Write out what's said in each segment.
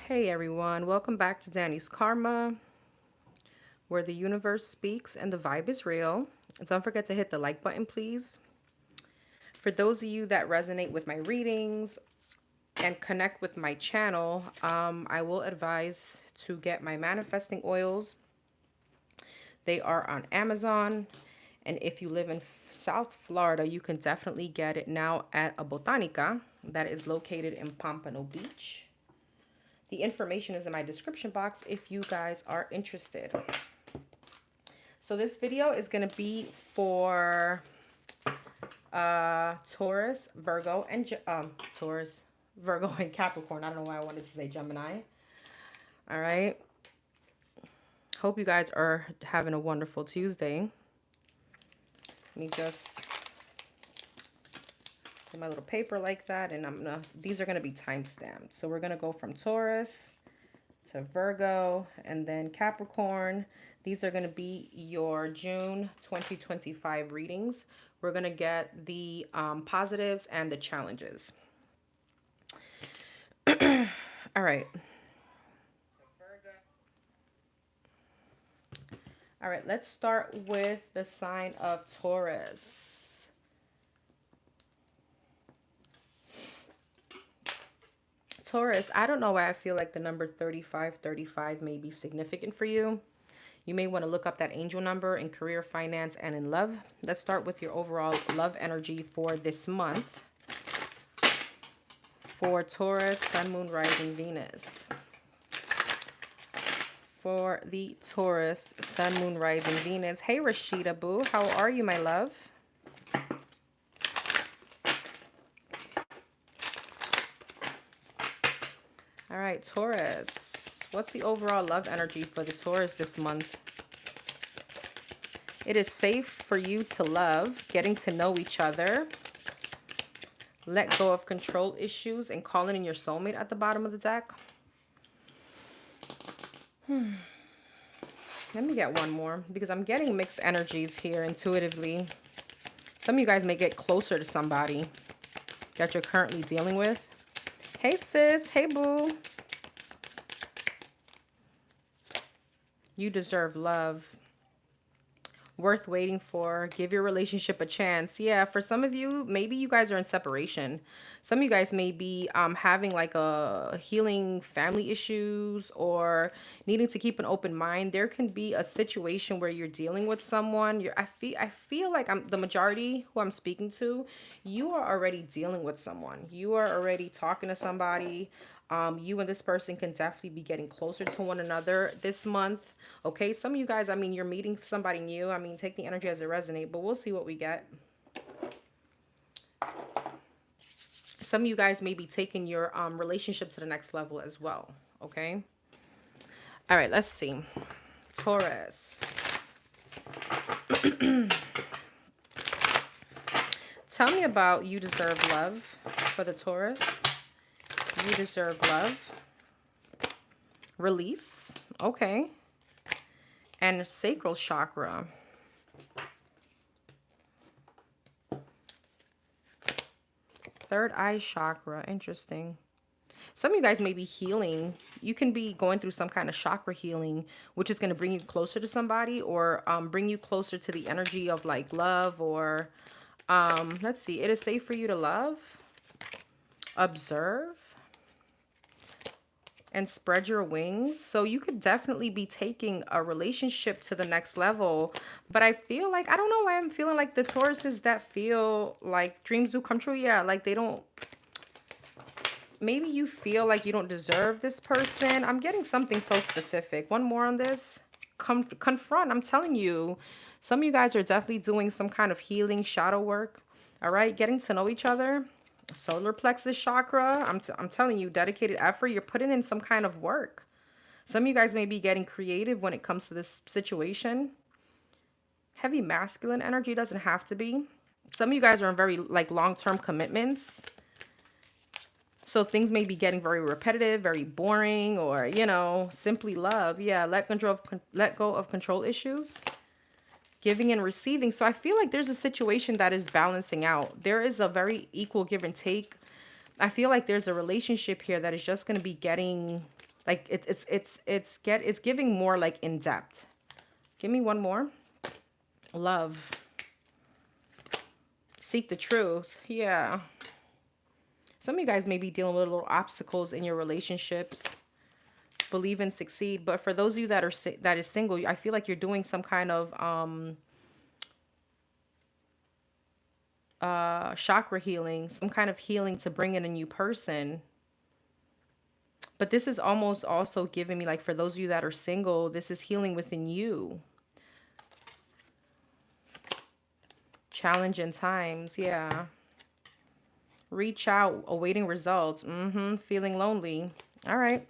Hey everyone, welcome back to Danny's Karma, where the universe speaks and the vibe is real. Don't forget to hit the like button, please. For those of you that resonate with my readings and connect with my channel, I will advise to get my manifesting oils. They are on Amazon, and if you live in South Florida, you can definitely get it now at a Botanica that is located in Pompano Beach. The information is in my description box if you guys are interested. So this video is going to be for Taurus, Virgo, and Capricorn. I don't know why I wanted to say Gemini. All right. Hope you guys are having a wonderful Tuesday. Let me just my little paper like that, and these are gonna be time stamped. So we're gonna go from Taurus to Virgo and then Capricorn. These are gonna be your June 2025 readings. We're gonna get the positives and the challenges. All right. All right, let's start with the sign of Taurus. Taurus, I don't know why I feel like the number 3535 may be significant for you. You may want to look up that angel number in career, finance, and in love. Let's start with your overall love energy for this month. For Taurus, Sun, Moon, Rising, Venus. For the Taurus, Sun, Moon, Rising, Venus. Hey, Rashida Boo, how are you, my love? All right, Taurus. What's the overall love energy for the Taurus this month? It is safe for you to love, getting to know each other. Let go of control issues and calling in your soulmate at the bottom of the deck. Let me get one more because I'm getting mixed energies here intuitively. Some of you guys may get closer to somebody that you're currently dealing with. Hey, sis. Hey, boo. You deserve love. Worth waiting for. Give your relationship a chance. Yeah, for some of you, maybe you guys are in separation. Some of you guys may be having like a healing family issues or needing to keep an open mind. There can be a situation where you're dealing with someone. I feel like the majority who I'm speaking to, you are already dealing with someone. You are already talking to somebody. You and this person can definitely be getting closer to one another this month. Okay, some of you guys, I mean, you're meeting somebody new. I mean, take the energy as it resonates, but we'll see what we get. Some of you guys may be taking your relationship to the next level as well. Okay. All right, let's see. Taurus. Tell me about you deserve love for the Taurus. You deserve love. Release. Okay. And sacral chakra. Third eye chakra. Interesting. Some of you guys may be healing. You can be going through some kind of chakra healing, which is going to bring you closer to somebody or bring you closer to the energy of like love or let's see. It is safe for you to love, observe, and spread your wings. So you could definitely be taking a relationship to the next level. But I feel like, I don't know why I'm feeling like the Tauruses that feel like dreams do come true. Yeah, like they don't, maybe you feel like you don't deserve this person. I'm getting something so specific. One more on this. Confront. I'm telling you, some of you guys are definitely doing some kind of healing shadow work. All right, getting to know each other. Solar plexus chakra. I'm telling you, dedicated effort. You're putting in some kind of work. Some of you guys may be getting creative when it comes to this situation. Heavy masculine energy, doesn't have to be. Some of you guys are in very like long-term commitments. So things may be getting very repetitive, very boring, or, you know, simply love. Yeah, let go of control issues. Giving and receiving. So I feel like there's a situation that is balancing out. There is a very equal give and take. I feel like there's a relationship here that is just going to be getting Like it's giving more like in depth. Give me one more. Love. Seek the truth. Yeah. Some of you guys may be dealing with little obstacles in your relationships. Believe and succeed. But for those of you that are that is single, I feel like you're doing some kind of chakra healing, some kind of healing to bring in a new person. But this is almost also giving me, like, for those of you that are single, this is healing within you. Challenging times, yeah. Reach out, awaiting results. Feeling lonely. All right.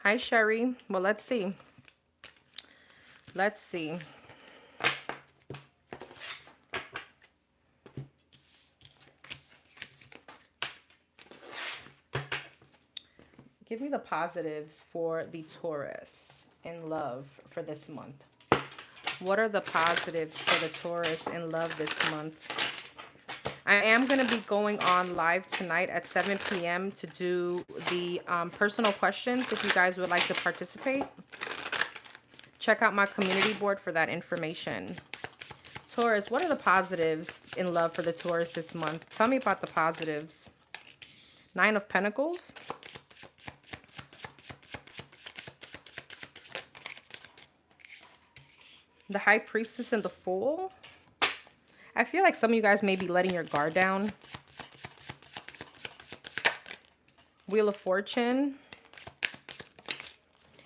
Hi, Sherry. Well, let's see. Let's see. Give me the positives for the Taurus in love for this month. What are the positives for the Taurus in love this month? I am going to be going on live tonight at 7 p.m. to do the personal questions if you guys would like to participate. Check out my community board for that information. Taurus, what are the positives in love for the Taurus this month? Tell me about the positives. 9 of Pentacles. The High Priestess and the Fool. I feel like some of you guys may be letting your guard down. Wheel of Fortune.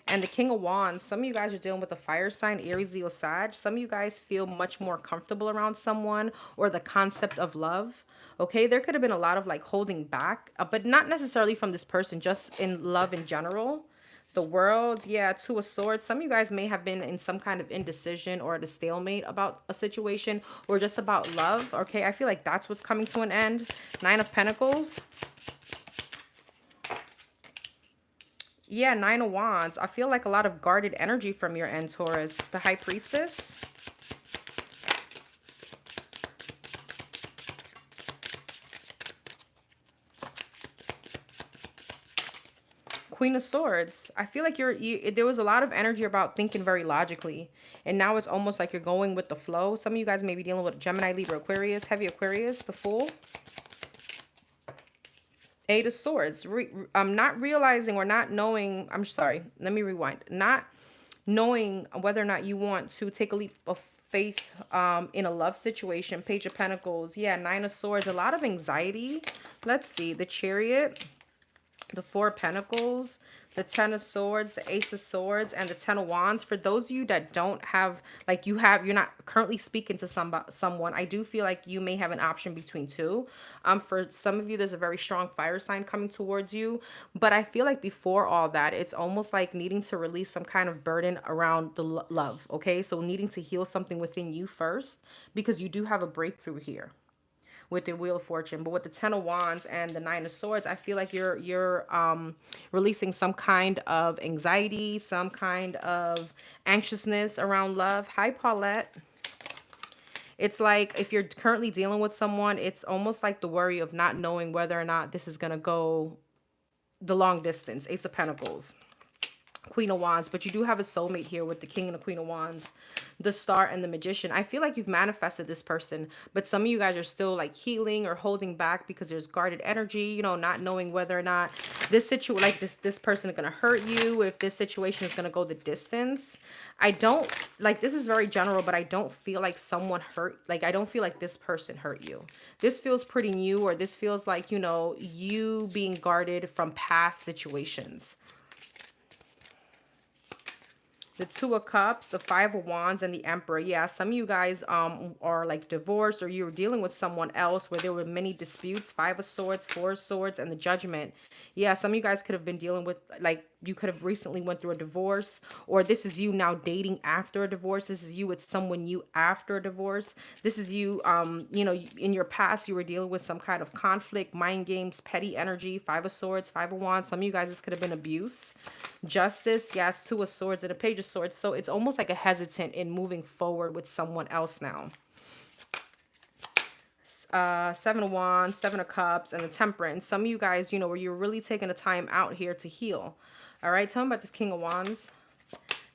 And the King of Wands. Some of you guys are dealing with a fire sign, Aries, Leo, Sag. Some of you guys feel much more comfortable around someone or the concept of love. Okay, there could have been a lot of like holding back, but not necessarily from this person, just in love in general. The World, yeah, Two of Swords. Some of you guys may have been in some kind of indecision or at a stalemate about a situation or just about love. Okay, I feel like that's what's coming to an end. 9 of Pentacles. Yeah, 9 of Wands. I feel like a lot of guarded energy from your end, Taurus. The High Priestess. Queen of Swords. I feel like there was a lot of energy about thinking very logically. And now it's almost like you're going with the flow. Some of you guys may be dealing with Gemini, Libra, Aquarius, heavy Aquarius, the Fool. 8 of Swords. Not realizing or not knowing. I'm sorry. Let me rewind. Not knowing whether or not you want to take a leap of faith in a love situation. Page of Pentacles. Yeah, 9 of Swords. A lot of anxiety. Let's see. The Chariot. The 4 of Pentacles, the 10 of Swords, the Ace of Swords, and the 10 of Wands. For those of you that don't have, like you're not currently speaking to someone, I do feel like you may have an option between two. For some of you, there's a very strong fire sign coming towards you. But I feel like before all that, it's almost like needing to release some kind of burden around the love, okay? So needing to heal something within you first, because you do have a breakthrough here with the Wheel of Fortune. But with the 10 of Wands and the 9 of Swords, I feel like you're releasing some kind of anxiety, some kind of anxiousness around love. Hi, Paulette. It's like if you're currently dealing with someone, it's almost like the worry of not knowing whether or not this is going to go the long distance. Ace of Pentacles. Queen of Wands, but you do have a soulmate here with the King and the Queen of Wands, the Star and the Magician. I feel like you've manifested this person, but some of you guys are still like healing or holding back because there's guarded energy, you know, not knowing whether or not this situation, like this person is going to hurt you, if this situation is going to go the distance. I don't, like, this is very general, but I don't feel like someone hurt, like, I don't feel like this person hurt you. This feels pretty new, or this feels like, you know, you being guarded from past situations. The 2 of Cups, the 5 of Wands, and the Emperor. Yeah, some of you guys are like divorced, or you're dealing with someone else where there were many disputes. 5 of Swords, 4 of Swords, and the Judgment. Yeah, some of you guys could have been dealing with, like, you could have recently went through a divorce, or this is you now dating after a divorce. This is you with someone new after a divorce. This is you, you know, in your past, you were dealing with some kind of conflict, mind games, petty energy. 5 of Swords, 5 of Wands. Some of you guys, this could have been abuse. Justice, yes, 2 of Swords and a Page of Swords. So it's almost like a hesitant in moving forward with someone else now. 7 of Wands, 7 of Cups, and the Temperance. Some of you guys, you know, where you're really taking the time out here to heal. All right, tell me about this King of Wands.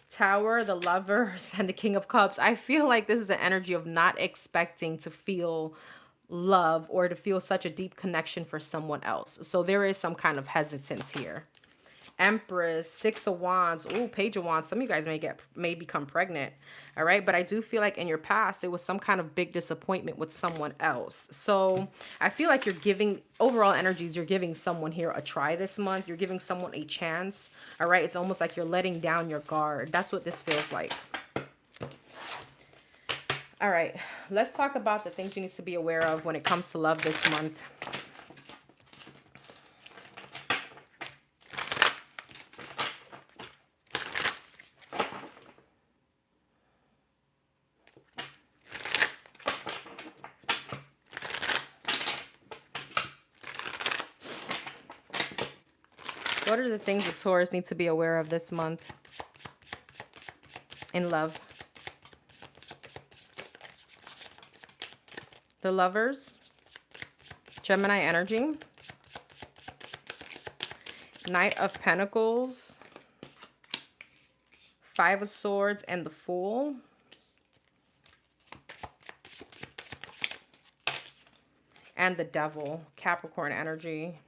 Tower, the Lovers, and the King of Cups. I feel like this is an energy of not expecting to feel love or to feel such a deep connection for someone else. So there is some kind of hesitance here. Empress, Six of Wands, ooh, Page of Wands. Some of you guys may become pregnant. All right. But I do feel like in your past, there was some kind of big disappointment with someone else. So I feel like you're giving overall energies. You're giving someone here a try this month. You're giving someone a chance. All right. It's almost like you're letting down your guard. That's what this feels like. All right. Let's talk about the things you need to be aware of when it comes to love this month. What are the things that Taurus need to be aware of this month in love? The Lovers, Gemini energy, Knight of Pentacles, Five of Swords, and the Fool. And the Devil, Capricorn energy.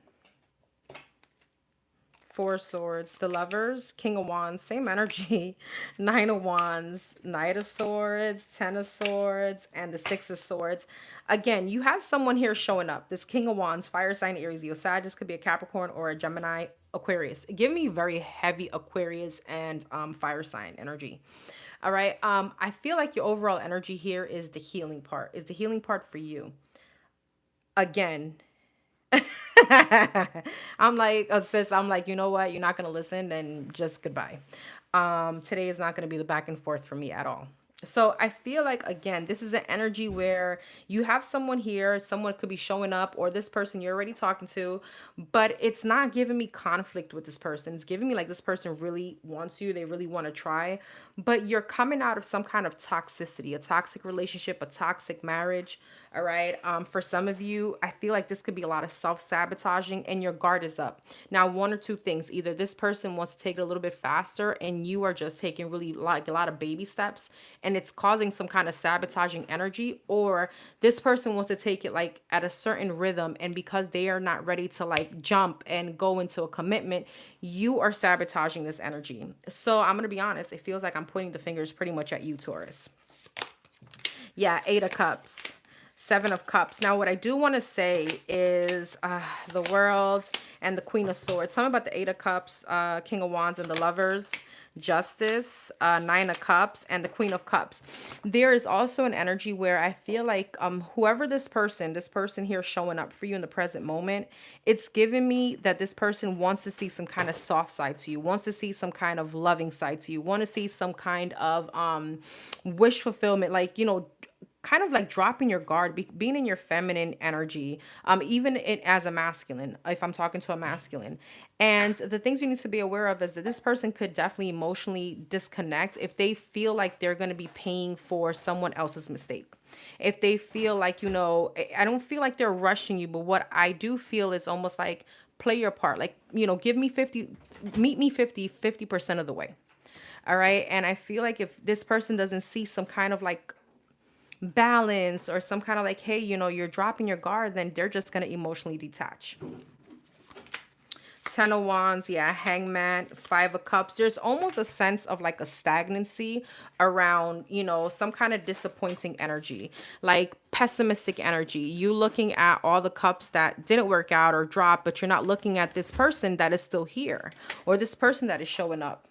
Four of Swords, the Lovers, King of Wands, same energy. Nine of Wands, Knight of Swords, Ten of Swords, and the Six of Swords. Again, you have someone here showing up. This King of Wands, fire sign, Aries, Leo, Sag. This could be a Capricorn or a Gemini, Aquarius. Give me very heavy Aquarius and fire sign energy. All right. I feel like your overall energy here is the healing part. Is the healing part for you. Again, I'm like, sis, I'm like, you know what? You're not going to listen, then just goodbye. Today is not going to be the back and forth for me at all. So I feel like, again, this is an energy where you have someone here, someone could be showing up, or this person you're already talking to, but it's not giving me conflict with this person. It's giving me like this person really wants you. They really want to try, but you're coming out of some kind of toxicity, a toxic relationship, a toxic marriage. All right. For some of you, I feel like this could be a lot of self-sabotaging and your guard is up. Now, one or two things. Either this person wants to take it a little bit faster and you are just taking really like a lot of baby steps and it's causing some kind of sabotaging energy, or this person wants to take it like at a certain rhythm, and because they are not ready to like jump and go into a commitment, you are sabotaging this energy. So I'm going to be honest. It feels like I'm pointing the fingers pretty much at you, Taurus. Yeah. Eight of Cups. Seven of Cups. Now, what I do want to say is the World and the Queen of Swords. Tell me about the Eight of Cups, King of Wands, and the Lovers. Justice, Nine of Cups, and the Queen of Cups. There is also an energy where I feel like whoever this person here showing up for you in the present moment, it's giving me that this person wants to see some kind of soft side to you, wants to see some kind of loving side to you, want to see some kind of wish fulfillment, like, you know, kind of like dropping your guard, being in your feminine energy, even it as a masculine, if I'm talking to a masculine. And the things you need to be aware of is that this person could definitely emotionally disconnect if they feel like they're going to be paying for someone else's mistake. If they feel like, you know, I don't feel like they're rushing you, but what I do feel is almost like play your part, like, you know, give me 50, meet me 50% of the way. All right. And I feel like if this person doesn't see some kind of like balance or some kind of like, hey, you know, you're dropping your guard, then they're just going to emotionally detach. Ten of Wands, yeah, Hangman, Five of Cups. There's almost a sense of like a stagnancy around, you know, some kind of disappointing energy, like pessimistic energy. You looking at all the cups that didn't work out or drop, but you're not looking at this person that is still here or this person that is showing up.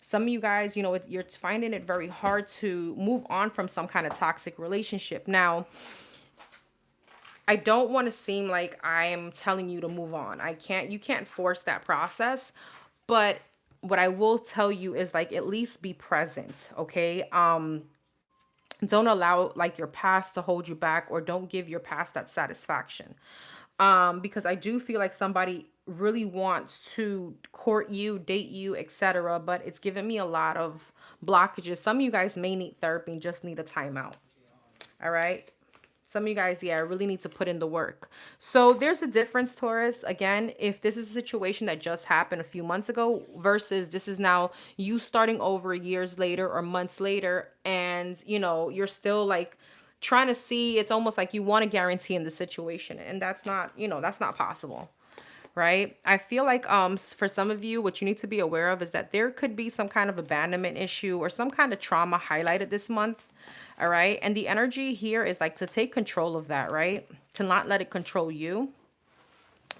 Some of you guys, you know, you're finding it very hard to move on from some kind of toxic relationship. Now, I don't want to seem like I am telling you to move on. You can't force that process. But what I will tell you is like, at least be present. Okay. Don't allow like your past to hold you back, or don't give your past that satisfaction. Because I do feel like somebody really wants to court you, date you, etc. But it's given me a lot of blockages. Some of you guys may need therapy and just need a timeout. All right. Some of you guys, yeah, really need to put in the work. So there's a difference, Taurus. Again, if this is a situation that just happened a few months ago versus this is now you starting over years later or months later, and you know, you're still like trying to see, it's almost like you want a guarantee in the situation, and that's not, you know, that's not possible. Right? I feel like for some of you, what you need to be aware of is that there could be some kind of abandonment issue or some kind of trauma highlighted this month. All right. And the energy here is like to take control of that, right? To not let it control you.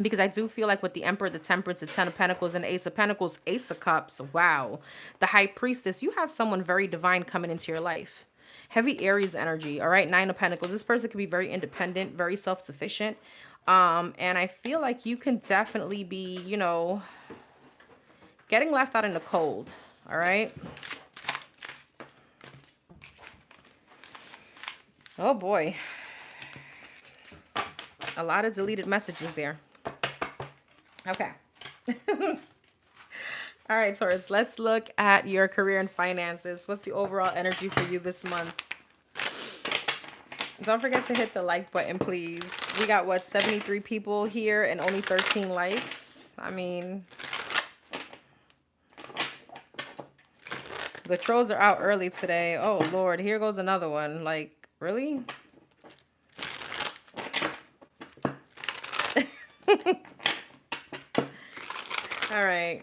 Because I do feel like with the Emperor, the Temperance, the Ten of Pentacles, and the Ace of Pentacles, Ace of Cups, wow. The High Priestess, you have someone very divine coming into your life. Heavy Aries energy, all right? Nine of Pentacles. This person could be very independent, very self-sufficient. And I feel like you can definitely be, you know, getting left out in the cold, all right? Oh, boy. A lot of deleted messages there. Okay. All right, Taurus, let's look at your career and finances. What's the overall energy for you this month? Don't forget to hit the like button, please. We got, what, 73 people here and only 13 likes? I mean, the trolls are out early today. Oh, Lord, here goes another one. Like, really? All right.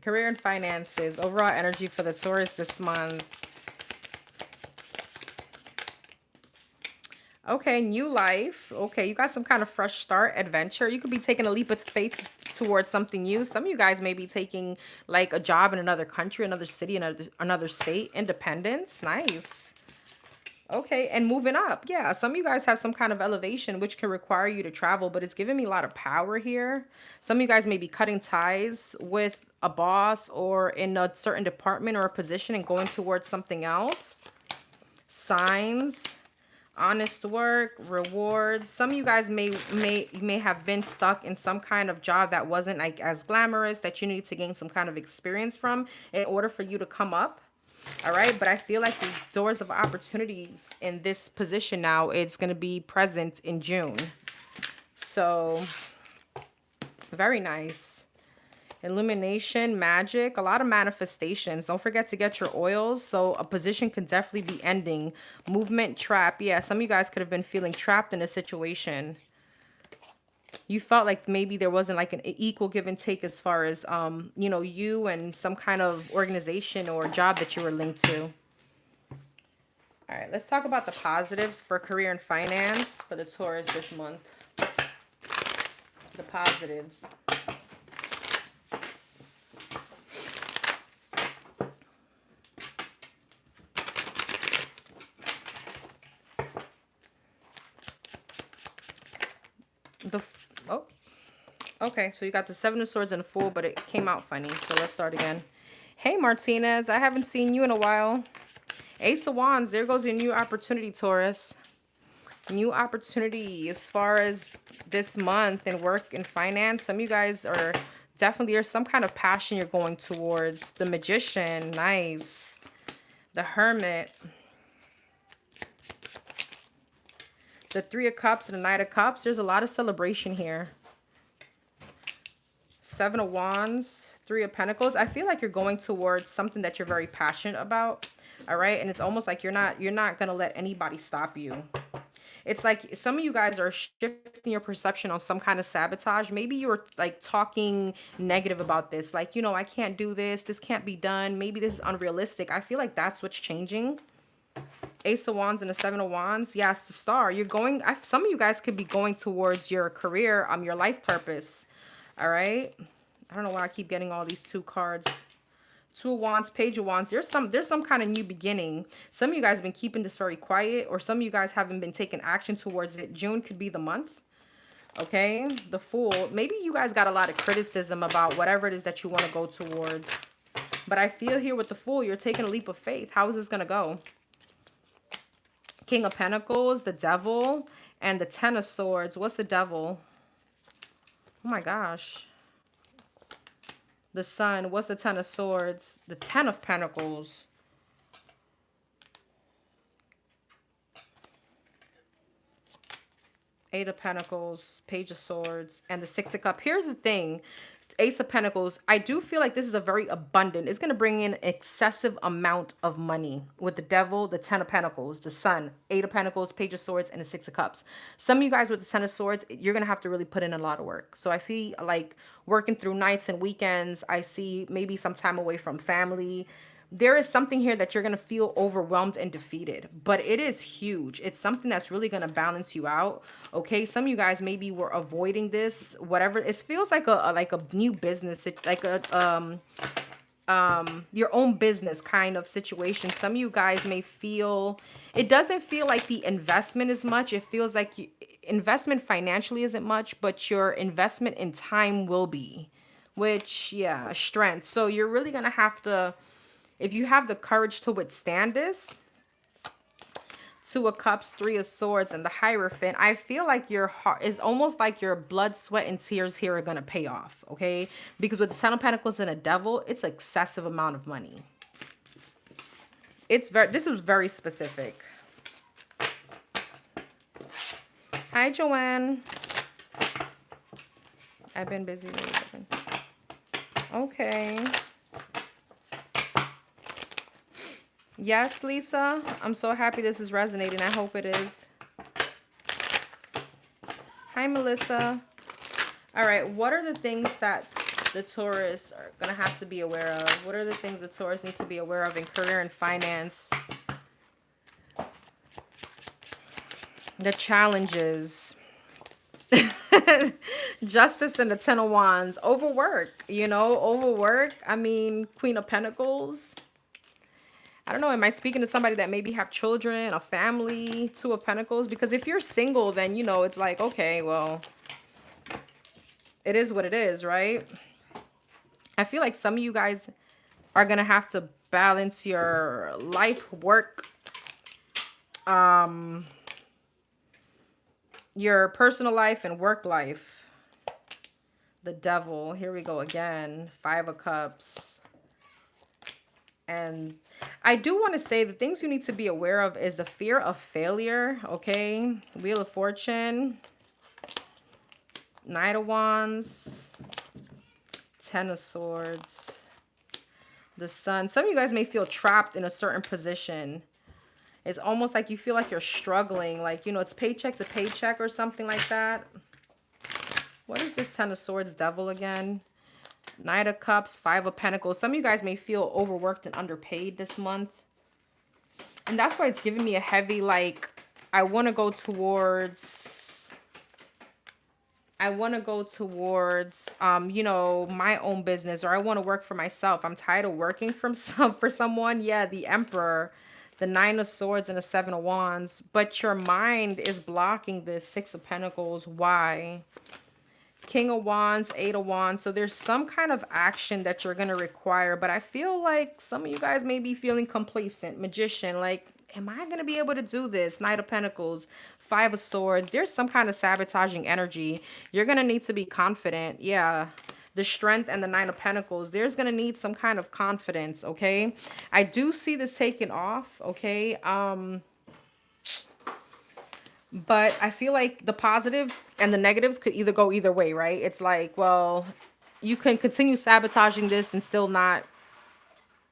Career and finances. Overall energy for the Taurus this month. Okay, new life. Okay, you got some kind of fresh start, adventure. You could be taking a leap of faith towards something new. Some of you guys may be taking like a job in another country, another city, another state. Independence. Nice. Okay, and moving up. Yeah, some of you guys have some kind of elevation which can require you to travel, but it's giving me a lot of power here. Some of you guys may be cutting ties with a boss or in a certain department or a position and going towards something else. Signs, honest work, rewards. Some of you guys may have been stuck in some kind of job that wasn't like as glamorous, that you need to gain some kind of experience from in order for you to come up. All right, but I feel like the doors of opportunities in this position now, it's going to be present in June. So very nice. Illumination, magic, a lot of manifestations. Don't forget to get your oils. So a position could definitely be ending. Movement, trap. Yeah, some of you guys could have been feeling trapped in a situation. You felt like maybe there wasn't like an equal give and take as far as, you know, you and some kind of organization or job that you were linked to. All right, let's talk about the positives for career and finance for the Taurus this month. The positives. Okay, so you got the Seven of Swords and a Fool, but it came out funny. So let's start again. Hey, Martinez, I haven't seen you in a while. Ace of Wands, there goes your new opportunity, Taurus. New opportunity as far as this month in work and finance. Some of you guys are definitely, there's some kind of passion you're going towards. The Magician, nice. The Hermit. The Three of Cups and the Knight of Cups. There's a lot of celebration here. Seven of Wands, Three of Pentacles. I feel like you're going towards something that you're very passionate about. All right. And it's almost like you're not going to let anybody stop you. It's like some of you guys are shifting your perception on some kind of sabotage. Maybe you were like talking negative about this. Like, you know, I can't do this. This can't be done. Maybe this is unrealistic. I feel like that's what's changing. Ace of Wands and the Seven of Wands. Yes, the Star. You're going, some of you guys could be going towards your career, your life purpose. All right. I don't know why I keep getting all these two cards. Two of Wands, Page of Wands. There's some kind of new beginning. Some of you guys have been keeping this very quiet, or some of you guys haven't been taking action towards it. June could be the month. Okay. The Fool. Maybe you guys got a lot of criticism about whatever it is that you want to go towards. But I feel here with the Fool, you're taking a leap of faith. How is this going to go? King of Pentacles, the Devil, and the Ten of Swords. What's the Devil? Oh my gosh. The Sun. What's the Ten of Swords? The Ten of Pentacles. Eight of Pentacles, Page of Swords, and the Six of Cups. Here's the thing. Ace of Pentacles. I do feel like this is a very abundant. It's going to bring in excessive amount of money with the Devil, the Ten of Pentacles, the Sun, Eight of Pentacles, Page of Swords, and the Six of Cups. Some of you guys with the Ten of Swords, you're going to have to really put in a lot of work. So I see like working through nights and weekends. I see maybe some time away from family. There is something here that you're going to feel overwhelmed and defeated, but it is huge. It's something that's really going to balance you out. Okay. Some of you guys maybe were avoiding this, whatever. It feels like a new business. It's like your own business kind of situation. Some of you guys may feel, it doesn't feel like the investment is much. It feels like investment financially isn't much, but your investment in time will be, which, yeah, strength. So you're really going to have to, if you have the courage to withstand this, Two of Cups, Three of Swords, and the Hierophant, I feel like your heart is almost like your blood, sweat, and tears here are going to pay off, okay? Because with the Ten of Pentacles and a Devil, it's an excessive amount of money. This is very specific. Hi, Joanne. I've been busy. Okay. Yes, Lisa. I'm so happy this is resonating. I hope it is. Hi, Melissa. All right. What are the things that the Taurus are going to have to be aware of? What are the things the Taurus needs to be aware of in career and finance? The challenges. Justice and the Ten of Wands. Overwork. You know, overwork. I mean, Queen of Pentacles. I don't know, am I speaking to somebody that maybe have children, a family, Two of Pentacles? Because if you're single, then, you know, it's like, okay, well, it is what it is, right? I feel like some of you guys are going to have to balance your life, work, your personal life and work life. The Devil, here we go again, Five of Cups. And I do want to say the things you need to be aware of is the fear of failure, okay? Wheel of Fortune, Knight of Wands, Ten of Swords, the Sun. Some of you guys may feel trapped in a certain position. It's almost like you feel like you're struggling, like, you know, it's paycheck to paycheck or something like that. What is this Ten of Swords Devil again? Knight of Cups, Five of Pentacles. Some of you guys may feel overworked and underpaid this month. And that's why it's giving me a heavy, like, I want to go towards, you know, my own business, or I want to work for myself. I'm tired of working for someone. Yeah, the Emperor, the Nine of Swords, and the Seven of Wands. But your mind is blocking this Six of Pentacles. Why? King of Wands, Eight of Wands. So there's some kind of action that you're going to require. But I feel like some of you guys may be feeling complacent. Magician, like, am I going to be able to do this? Knight of Pentacles, Five of Swords. There's some kind of sabotaging energy. You're going to need to be confident. Yeah. The Strength and the Nine of Pentacles. There's going to need some kind of confidence, okay? I do see this taking off, okay? But I feel like the positives and the negatives could either go either way, right? It's like, well, you can continue sabotaging this and still not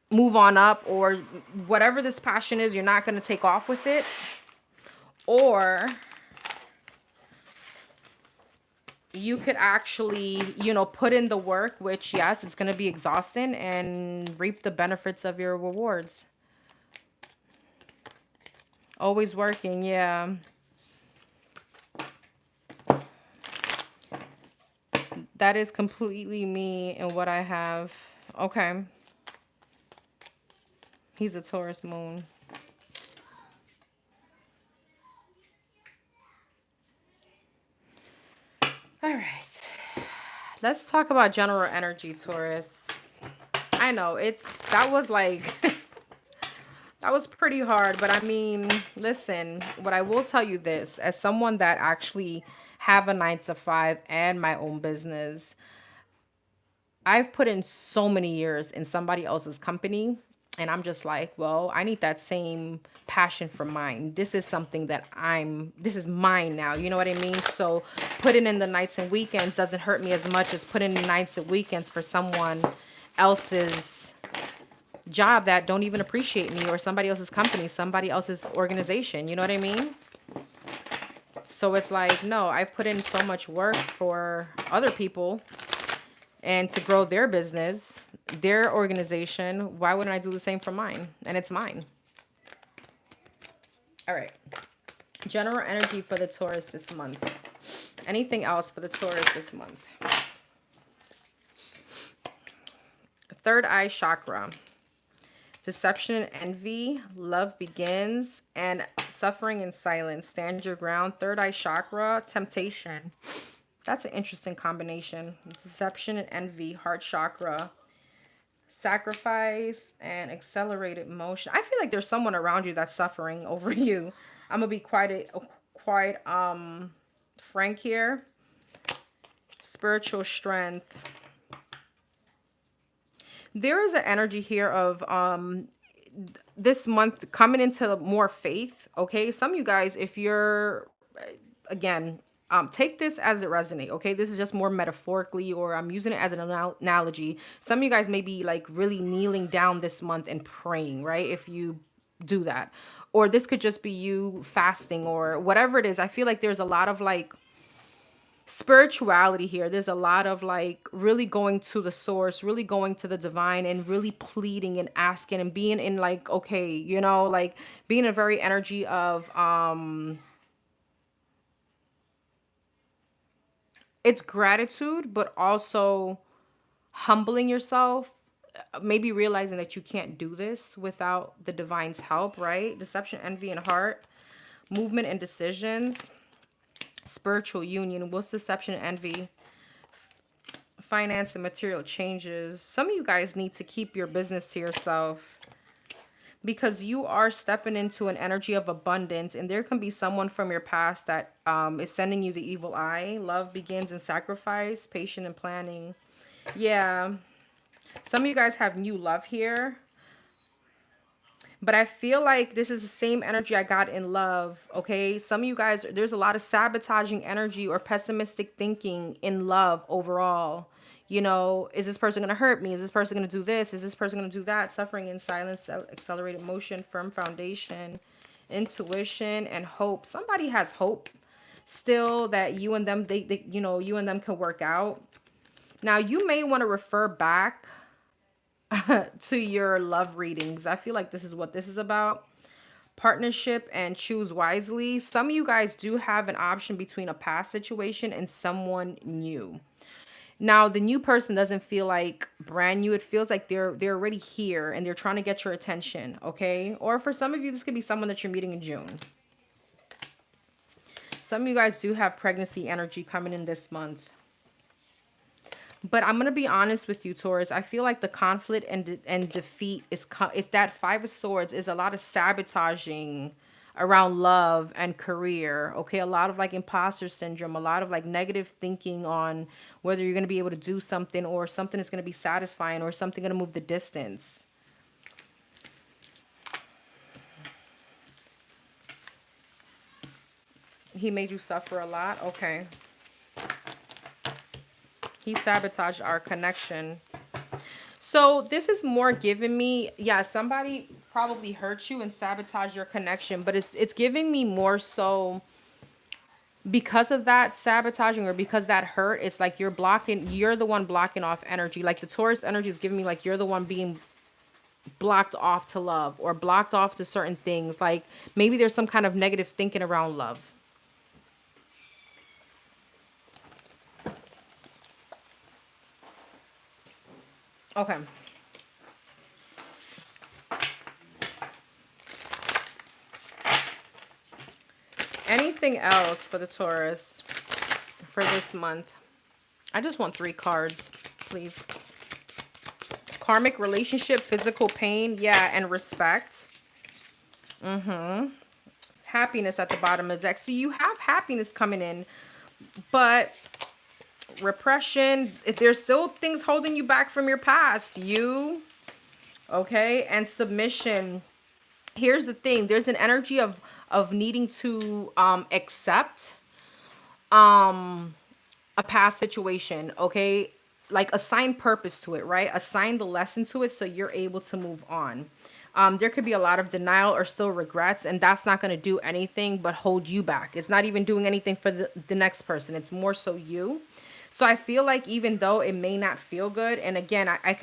move on up, or whatever this passion is, you're not going to take off with it. Or you could actually, you know, put in the work, which, yes, it's going to be exhausting, and reap the benefits of your rewards. Always working, yeah. That is completely me and what I have. Okay. He's a Taurus moon. All right. Let's talk about general energy, Taurus. I know that was like, that was pretty hard, but I mean, listen, what I will tell you this, as someone that actually have a 9-to-5 and my own business, I've put in so many years in somebody else's company. And I'm just like, well, I need that same passion for mine. This is something that this is mine now. You know what I mean? So putting in the nights and weekends doesn't hurt me as much as putting in nights and weekends for someone else's job that don't even appreciate me, or somebody else's company, somebody else's organization. You know what I mean? So it's like, no, I put in so much work for other people and to grow their business, their organization. Why wouldn't I do the same for mine? And it's mine. All right. General energy for the Taurus this month. Anything else for the Taurus this month? Third eye chakra. Deception and envy. Love begins. And suffering in silence. Stand your ground. Third eye chakra. Temptation. That's an interesting combination. Deception and envy. Heart chakra. Sacrifice and accelerated motion. I feel like there's someone around you that's suffering over you. I'm gonna be quite frank here. Spiritual strength. There is an energy here of this month coming into more faith. Okay, some of you guys, if you're again, take this as it resonates. Okay, this is just more metaphorically, or I'm using it as an analogy. Some of you guys may be like really kneeling down this month and praying, right? If you do that, or this could just be you fasting or whatever it is. I feel like there's a lot of like spirituality here. There's a lot of like really going to the source, really going to the divine, and really pleading and asking and being in like, okay, you know, like being in a very energy of it's gratitude, but also humbling yourself, maybe realizing that you can't do this without the divine's help, right? Deception, envy, and heart. Movement and decisions. Spiritual union. What's deception and envy? Finance and material changes. Some of you guys need to keep your business to yourself, because you are stepping into an energy of abundance, and there can be someone from your past that is sending you the evil eye. Love begins in sacrifice, patient and planning. Yeah, some of you guys have new love here, but I feel like this is the same energy I got in love. Okay, some of you guys, there's a lot of sabotaging energy or pessimistic thinking in love overall. You know, is this person going to hurt me? Is this person going to do this? Is this person going to do that? Suffering in silence, accelerated motion, firm foundation, intuition, and hope. Somebody has hope still that you and them, they you know, you and them can work out. Now, you may want to refer back to your love readings. I feel like this is what this is about. Partnership and choose wisely. Some of you guys do have an option between a past situation and someone new. Now, the new person doesn't feel like brand new. It feels like they're already here and they're trying to get your attention, okay? Or for some of you, this could be someone that you're meeting in June. Some of you guys do have pregnancy energy coming in this month. But I'm going to be honest with you, Taurus. I feel like the conflict and defeat is that Five of Swords is a lot of sabotaging around love and career. Okay, a lot of like imposter syndrome, a lot of like negative thinking on whether you're going to be able to do something, or something is going to be satisfying, or something going to move the distance. He made you suffer a lot. Okay. He sabotaged our connection. So this is more giving me, yeah, somebody probably hurt you and sabotaged your connection, but it's giving me more so because of that sabotaging, or because that hurt. It's like you're the one blocking off energy. Like the Taurus energy is giving me like you're the one being blocked off to love, or blocked off to certain things. Like maybe there's some kind of negative thinking around love. Okay. Anything else for the Taurus for this month? I just want 3 cards, please. Karmic relationship, physical pain, yeah, and respect. Happiness at the bottom of the deck. So you have happiness coming in, but repression, if there's still things holding you back from your past. Okay, and submission. Here's the thing. There's an energy of needing to accept a past situation, okay? Like assign purpose to it, right? Assign the lesson to it so you're able to move on. There could be a lot of denial or still regrets, and that's not going to do anything but hold you back. It's not even doing anything for the next person. It's more so you. So I feel like even though it may not feel good, and again, I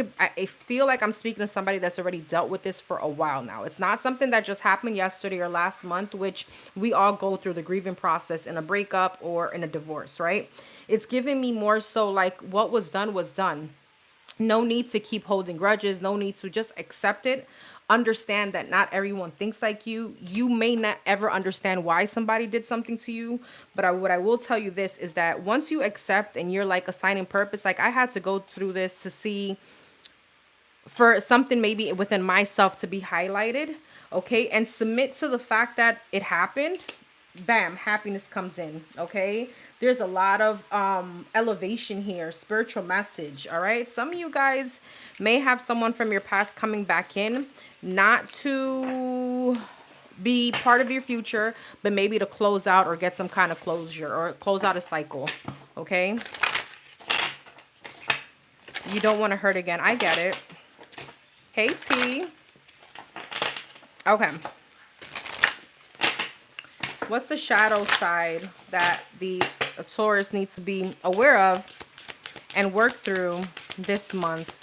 feel like I'm speaking to somebody that's already dealt with this for a while now. It's not something that just happened yesterday or last month, which we all go through the grieving process in a breakup or in a divorce, right? It's giving me more so like what was done was done. No need to keep holding grudges. No need to just accept it. Understand that not everyone thinks like you. You may not ever understand why somebody did something to you. But what I will tell you this is that once you accept and you're like assigning purpose, like I had to go through this to see for something maybe within myself to be highlighted. Okay. And submit to the fact that it happened. Bam, happiness comes in. Okay. There's a lot of elevation here, spiritual message. All right. Some of you guys may have someone from your past coming back in, not to be part of your future, but maybe to close out or get some kind of closure or close out a cycle. Okay. You don't want to hurt again. I get it. Hey, T. Okay. What's the shadow side that the Taurus needs to be aware of and work through this month?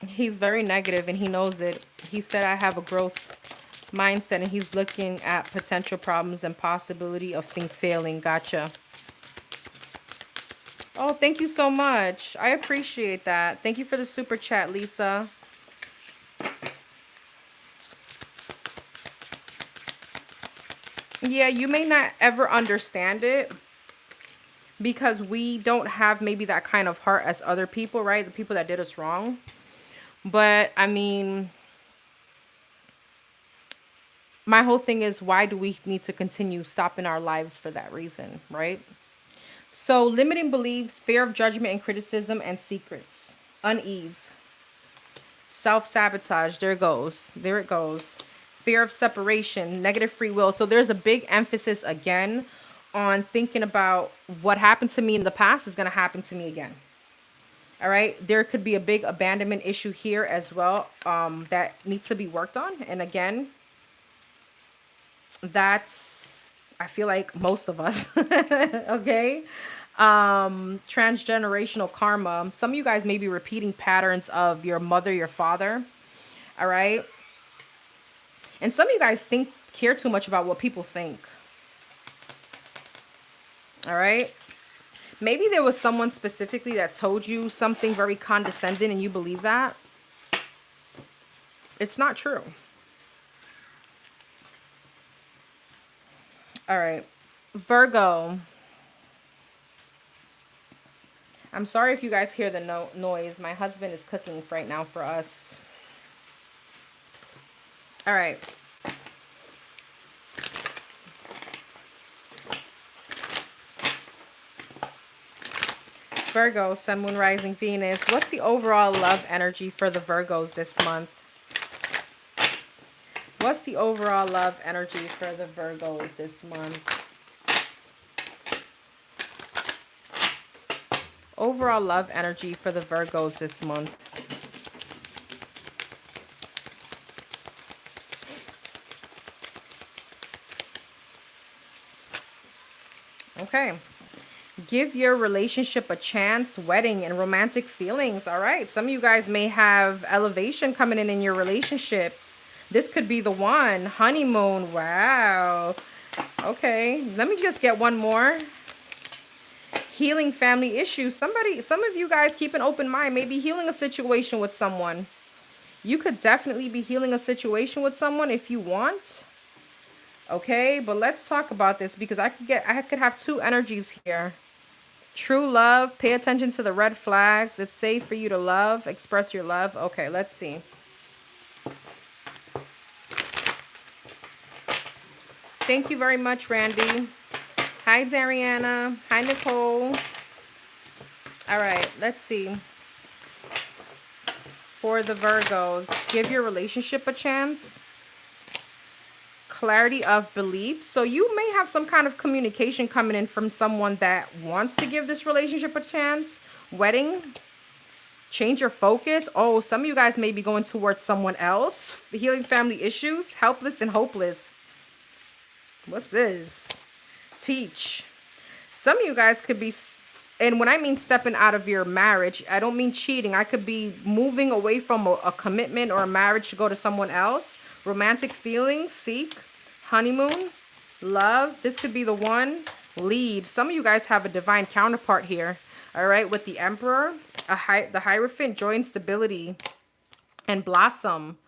He's very negative and he knows it. He said, I have a growth mindset, and he's looking at potential problems and possibility of things failing. Gotcha. Oh, thank you so much. I appreciate that. Thank you for the super chat, Lisa. Yeah, you may not ever understand it because we don't have maybe that kind of heart as other people, right? The people that did us wrong. But I mean, my whole thing is, why do we need to continue stopping our lives for that reason, right? So limiting beliefs, fear of judgment and criticism, and secrets, unease, self-sabotage. There it goes. There it goes. Fear of separation, negative free will. So there's a big emphasis again on thinking about what happened to me in the past is going to happen to me again. All right. There could be a big abandonment issue here as well that needs to be worked on. And again, that's, I feel like most of us. Okay. Transgenerational karma. Some of you guys may be repeating patterns of your mother, your father. All right. And some of you guys care too much about what people think. All right. Maybe there was someone specifically that told you something very condescending and you believe that. It's not true. All right. Virgo. I'm sorry if you guys hear the noise. My husband is cooking right now for us. All right. Virgo, Sun, Moon, Rising, Venus. What's the overall love energy for the Virgos this month? What's the overall love energy for the Virgos this month? Overall love energy for the Virgos this month. Okay. Give your relationship a chance, wedding and romantic feelings. All right. Some of you guys may have elevation coming in your relationship. This could be the one. Honeymoon. Wow. Okay. Let me just get one more. Healing family issues. Some of you guys keep an open mind. Maybe healing a situation with someone. You could definitely be healing a situation with someone if you want. Okay. But let's talk about this because I could have two energies here. True love. Pay attention to the red flags. It's safe for you to love. Express your love. Okay, let's see. Thank you very much, Randy. Hi, Dariana. Hi, Nicole. All right, let's see. For the Virgos, give your relationship a chance. Clarity of belief. So you may have some kind of communication coming in from someone that wants to give this relationship a chance. Wedding. Change your focus. Oh, some of you guys may be going towards someone else. Healing family issues. Helpless and hopeless. What's this? Teach. Some of you guys could be, and when I mean stepping out of your marriage, I don't mean cheating. I could be moving away from a commitment or a marriage to go to someone else. Romantic feelings. Seek. Honeymoon. Love. This could be the one. Lead. Some of you guys have a divine counterpart here. All right, with the Emperor, the Hierophant, joy and stability, and blossom.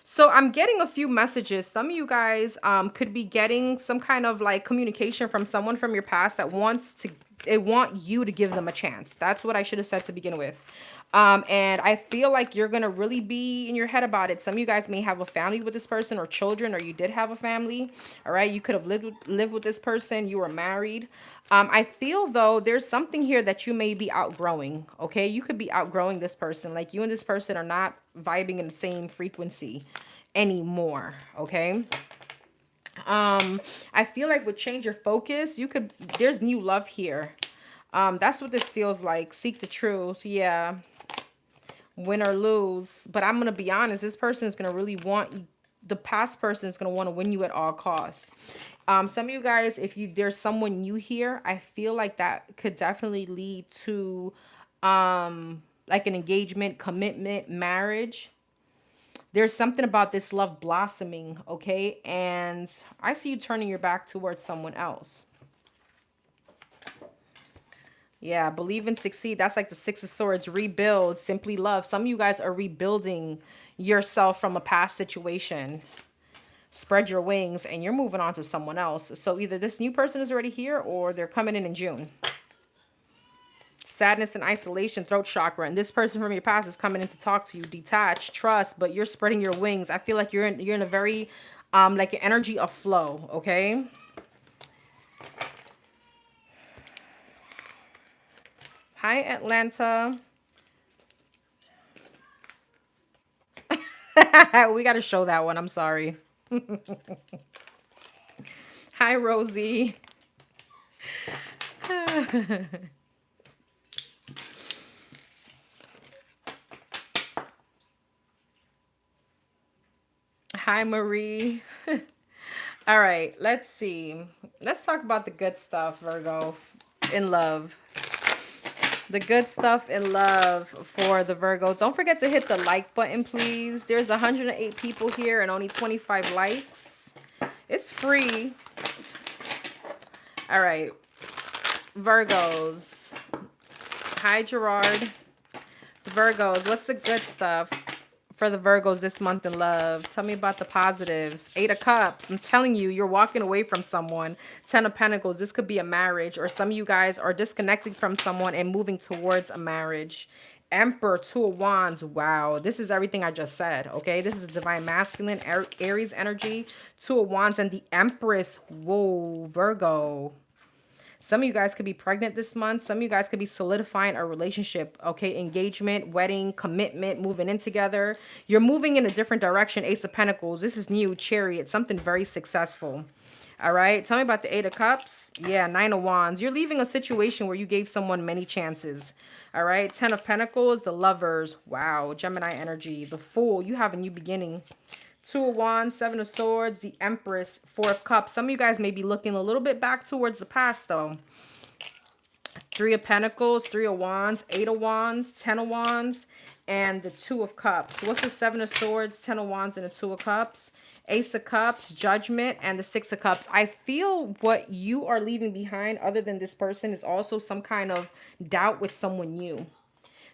So I'm getting a few messages. Some of you guys could be getting some kind of like communication from someone from your past that they want you to give them a chance. That's what I should have said to begin with. And I feel like you're going to really be in your head about it. Some of you guys may have a family with this person or children, or you did have a family. All right. You could have lived with this person. You were married. I feel though, there's something here that you may be outgrowing. Okay. You could be outgrowing this person. Like you and this person are not vibing in the same frequency anymore. Okay. I feel like with change your focus, there's new love here. That's what this feels like. Seek the truth. Yeah. Win or lose. But I'm going to be honest, this person is going to really want, the past person is going to want to win you at all costs. Some of you guys, there's someone new here, I feel like that could definitely lead to like an engagement, commitment, marriage. There's something about this love blossoming, okay? And I see you turning your back towards someone else. Yeah, believe and succeed. That's like the Six of Swords. Rebuild, simply love. Some of you guys are rebuilding yourself from a past situation. Spread your wings and you're moving on to someone else. So either this new person is already here or they're coming in June. Sadness and isolation, throat chakra. And this person from your past is coming in to talk to you. Detach, trust, but you're spreading your wings. I feel like you're in a very, like an energy of flow, okay? Hi, Atlanta. We got to show that one. I'm sorry. Hi, Rosie. Hi, Marie. All right, let's see. Let's talk about the good stuff, Virgo, in love. The good stuff in love for the Virgos. Don't forget to hit the like button, please. There's 108 people here and only 25 likes. It's free. All right. Virgos. Hi, Gerard. Virgos, what's the good stuff for the Virgos this month in love? Tell me about the positives. 8 of Cups. I'm telling you, you're walking away from someone. 10 of Pentacles. This could be a marriage, or some of you guys are disconnecting from someone and moving towards a marriage. Emperor, 2 of Wands. Wow, this is everything I just said. Okay, this is a divine masculine, Aries energy. 2 of Wands and the Empress. Whoa, Virgo. Some of you guys could be pregnant this month. Some of you guys could be solidifying a relationship, okay? Engagement, wedding, commitment, moving in together. You're moving in a different direction. Ace of Pentacles. This is new. Chariot. Something very successful. All right. Tell me about the 8 of Cups. Yeah, 9 of Wands. You're leaving a situation where you gave someone many chances. All right. 10 of Pentacles. The Lovers. Wow. Gemini energy. The Fool. You have a new beginning. 2 of Wands, 7 of Swords, the Empress, 4 of Cups. Some of you guys may be looking a little bit back towards the past, though. 3 of Pentacles, 3 of Wands, 8 of Wands, 10 of Wands, and the 2 of Cups. What's the 7 of Swords, 10 of Wands, and the 2 of Cups? Ace of Cups, Judgment, and the 6 of Cups. I feel what you are leaving behind, other than this person, is also some kind of doubt with someone new.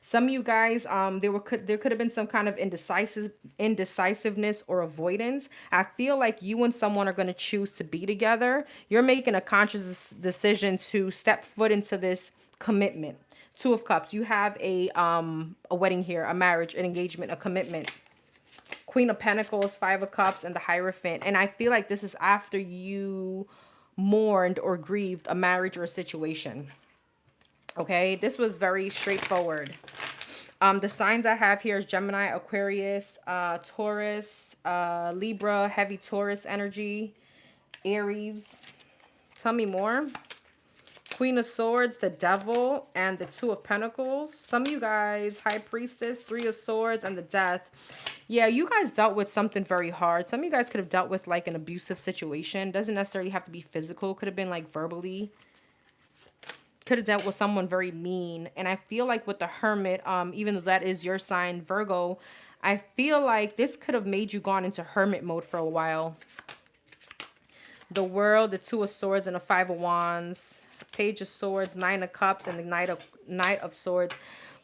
Some of you guys, there could have been some kind of indecisiveness or avoidance. I feel like you and someone are going to choose to be together. You're making a conscious decision to step foot into this commitment. 2 of Cups. You have a wedding here, a marriage, an engagement, a commitment. Queen of Pentacles, Five of Cups, and the Hierophant. And I feel like this is after you mourned or grieved a marriage or a situation. Okay, this was very straightforward. The signs I have here is Gemini, Aquarius, Taurus, Libra, heavy Taurus energy, Aries. Tell me more. Queen of Swords, the Devil, and the Two of Pentacles. Some of you guys, High Priestess, Three of Swords, and the Death. Yeah, you guys dealt with something very hard. Some of you guys could have dealt with like an abusive situation. Doesn't necessarily have to be physical. Could have been like verbally. Could have dealt with someone very mean. And I feel like with the Hermit, even though that is your sign, Virgo, I feel like this could have made you gone into hermit mode for a while. The World, the Two of Swords, and the Five of Wands. Page of Swords, Nine of Cups, and the Knight of Swords.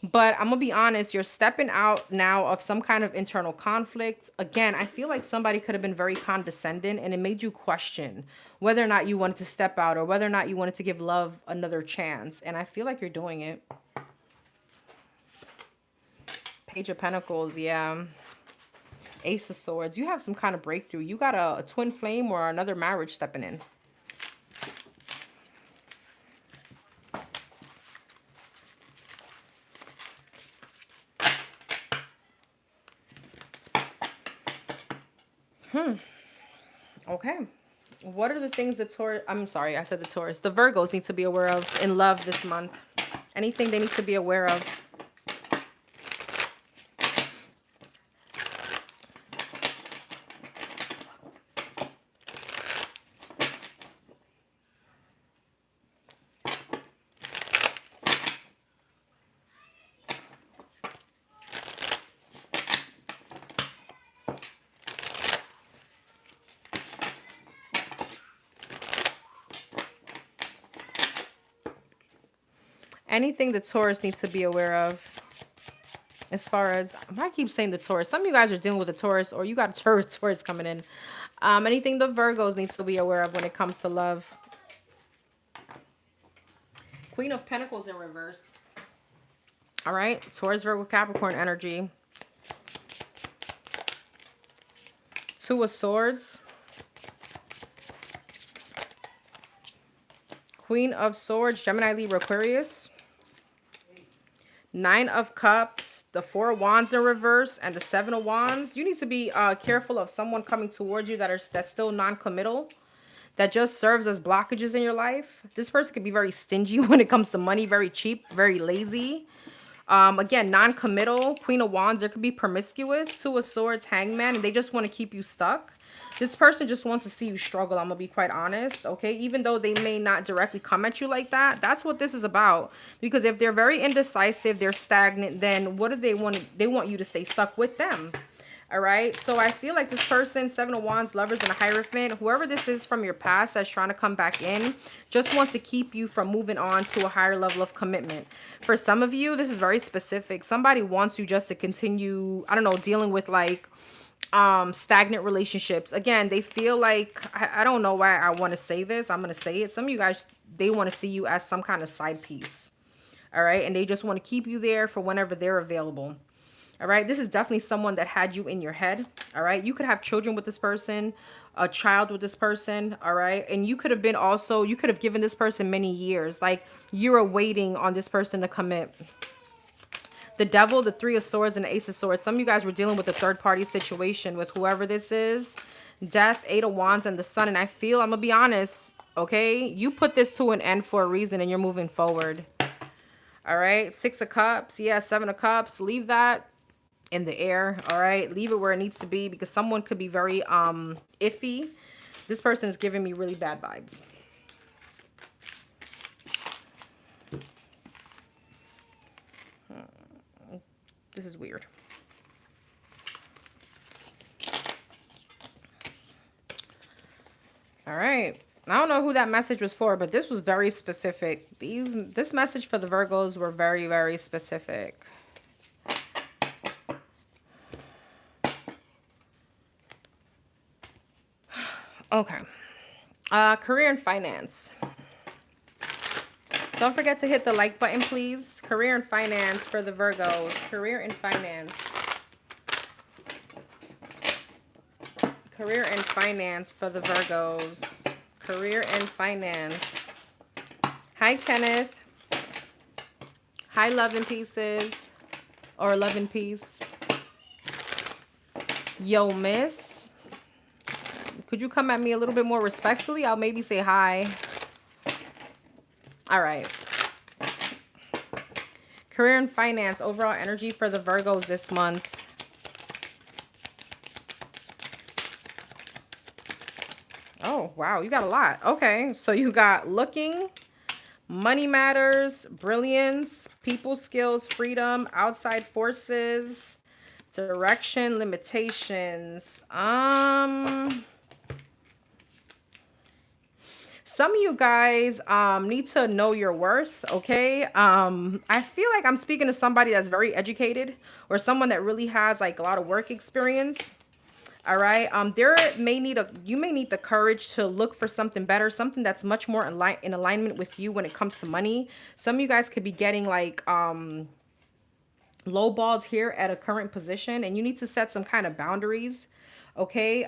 But I'm going to be honest, you're stepping out now of some kind of internal conflict. Again, I feel like somebody could have been very condescending and it made you question whether or not you wanted to step out or whether or not you wanted to give love another chance. And I feel like you're doing it. Page of Pentacles, yeah. Ace of Swords. You have some kind of breakthrough. You got a twin flame or another marriage stepping in. Okay. What are the things the Taurus, I'm sorry, I said the Taurus, the Virgos need to be aware of in love this month? Anything they need to be aware of? Anything the Taurus needs to be aware of as far as, I keep saying the Taurus. Some of you guys are dealing with a Taurus or you got a Taurus coming in. Anything the Virgos needs to be aware of when it comes to love. Queen of Pentacles in reverse. All right. Taurus, Virgo, Capricorn energy. Two of Swords. Queen of Swords, Gemini, Libra, Aquarius. Nine of Cups, the Four of Wands in reverse, and the Seven of Wands. You need to be careful of someone coming towards you that's still non-committal, that just serves as blockages in your life. This person could be very stingy when it comes to money, very cheap, very lazy. Again, non-committal. Queen of Wands, there could be promiscuous. Two of Swords, Hangman, and they just want to keep you stuck. This person just wants to see you struggle. I'm going to be quite honest. Okay. Even though they may not directly come at you like that, that's what this is about. Because if they're very indecisive, they're stagnant, then what do they want? They want you to stay stuck with them. All right. So I feel like this person, Seven of Wands, Lovers, and a Hierophant, whoever this is from your past that's trying to come back in, just wants to keep you from moving on to a higher level of commitment. For some of you, this is very specific. Somebody wants you just to continue, I don't know, dealing with like stagnant relationships. Again, they feel like, I don't know why I want to say this. I'm going to say it. Some of you guys, they want to see you as some kind of side piece. All right. And they just want to keep you there for whenever they're available. All right. This is definitely someone that had you in your head. All right. You could have children with this person, a child with this person. All right. And you could have been also, you could have given this person many years. Like you were waiting on this person to commit. The Devil, the Three of Swords, and the Ace of Swords. Some of you guys were dealing with a third-party situation with whoever this is. Death, Eight of Wands, and the Sun. And I feel, I'm going to be honest, okay? You put this to an end for a reason and you're moving forward. All right? Six of Cups. Yeah, Seven of Cups. Leave that in the air. All right? Leave it where it needs to be because someone could be very iffy. This person is giving me really bad vibes. This is weird. All right. I don't know who that message was for, but this was very specific. This message for the Virgos were very, very specific. Okay. Career and finance. Don't forget to hit the like button, please. Career and finance for the Virgos. Career and finance. Career and finance for the Virgos. Career and finance. Hi, Kenneth. Hi, Love and Pieces. Or Love and Peace. Yo, miss. Could you come at me a little bit more respectfully? I'll maybe say hi. All right. Career and finance. Overall energy for the Virgos this month. Oh, wow. You got a lot. Okay. So you got looking, money matters, brilliance, people skills, freedom, outside forces, direction, limitations. Some of you guys need to know your worth, okay? I feel like I'm speaking to somebody that's very educated or someone that really has like a lot of work experience. All right. You may need the courage to look for something better, something that's much more in alignment with you when it comes to money. Some of you guys could be getting like lowballed here at a current position, and you need to set some kind of boundaries. Okay.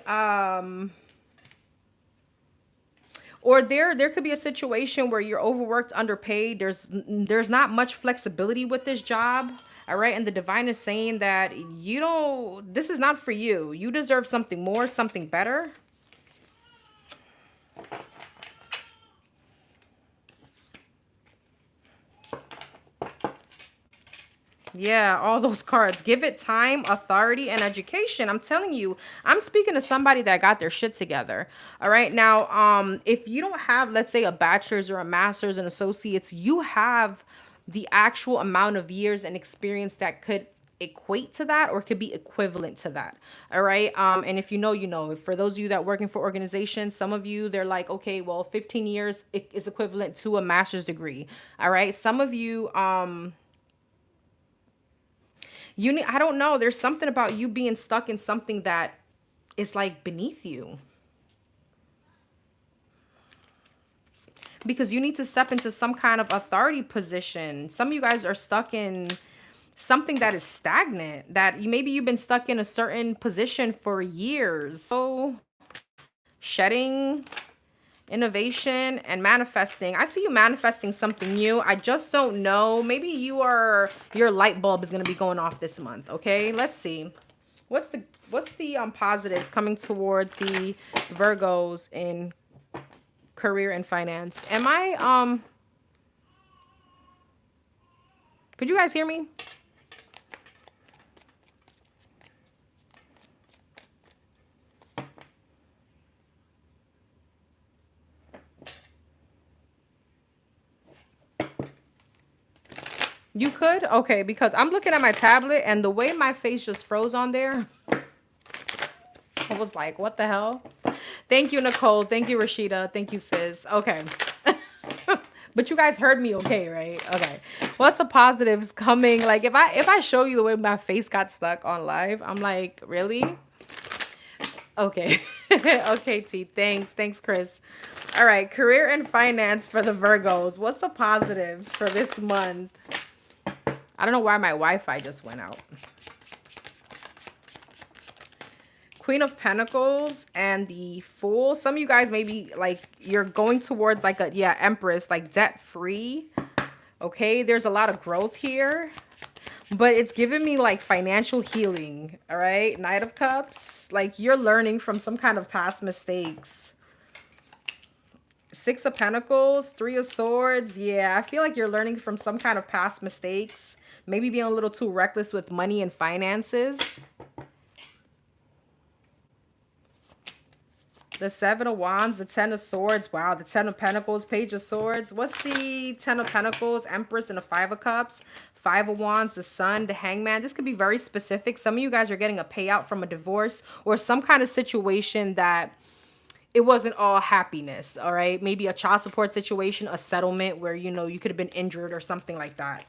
Or there could be a situation where you're overworked, underpaid. There's not much flexibility with this job. All right. And the divine is saying that this is not for you. You deserve something more, something better. Yeah, all those cards. Give it time, authority, and education. I'm telling you, I'm speaking to somebody that got their shit together. All right. Now, if you don't have, let's say, a bachelor's or a master's and associates, you have the actual amount of years and experience that could equate to that or could be equivalent to that. All right. And if you know, you know. For those of you that working for organizations, some of you, they're like, okay, well, 15 years is equivalent to a master's degree. All right. Some of you, I don't know. There's something about you being stuck in something that is like beneath you. Because you need to step into some kind of authority position. Some of you guys are stuck in something that is stagnant, that maybe you've been stuck in a certain position for years. So shedding, innovation, and manifesting. I see you manifesting something new. I just don't know. Maybe your light bulb is going to be going off this month. Okay, let's see. What's the positives coming towards the Virgos in career and finance? Am I could you guys hear me? You could? Okay, because I'm looking at my tablet and the way my face just froze on there, I was like, what the hell? Thank you, Nicole. Thank you, Rashida. Thank you, sis. Okay. But you guys heard me okay, right? Okay. What's the positives coming? Like if I show you the way my face got stuck on live, I'm like, really? Okay. Okay, T. Thanks. Thanks, Chris. All right. Career and finance for the Virgos. What's the positives for this month? I don't know why my Wi-Fi just went out. Queen of Pentacles and the Fool. Some of you guys maybe like you're going towards like Empress, like debt free. Okay, there's a lot of growth here, but it's giving me like financial healing. All right, Knight of Cups, like you're learning from some kind of past mistakes. Six of Pentacles, Three of Swords. Yeah, I feel like you're learning from some kind of past mistakes. Maybe being a little too reckless with money and finances. The Seven of Wands, the Ten of Swords. Wow, the Ten of Pentacles, Page of Swords. What's the Ten of Pentacles, Empress, and the Five of Cups? Five of Wands, the Sun, the Hangman. This could be very specific. Some of you guys are getting a payout from a divorce or some kind of situation that it wasn't all happiness, all right? Maybe a child support situation, a settlement where, you know, you could have been injured or something like that.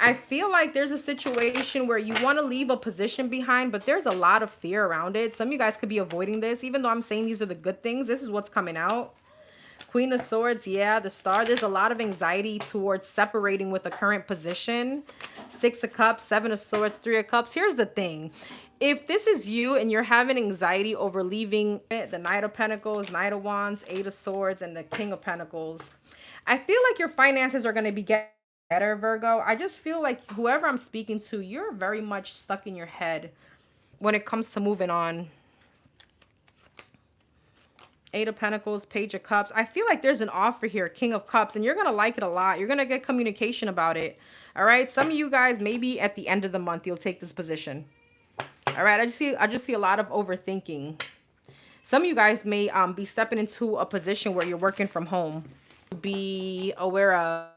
I feel like there's a situation where you want to leave a position behind, but there's a lot of fear around it. Some of you guys could be avoiding this. Even though I'm saying these are the good things, this is what's coming out. Queen of Swords, yeah, the Star. There's a lot of anxiety towards separating with the current position. Six of Cups, Seven of Swords, Three of Cups. Here's the thing. If this is you and you're having anxiety over leaving the Knight of Pentacles, Knight of Wands, Eight of Swords, and the King of Pentacles, I feel like your finances are going to be better, Virgo. I just feel like whoever I'm speaking to, you're very much stuck in your head when it comes to moving on. Eight of Pentacles, Page of Cups. I feel like there's an offer here, King of Cups, and you're going to like it a lot. You're going to get communication about it. All right. Some of you guys, maybe at the end of the month, you'll take this position. All right. I just see a lot of overthinking. Some of you guys may be stepping into a position where you're working from home. Be aware of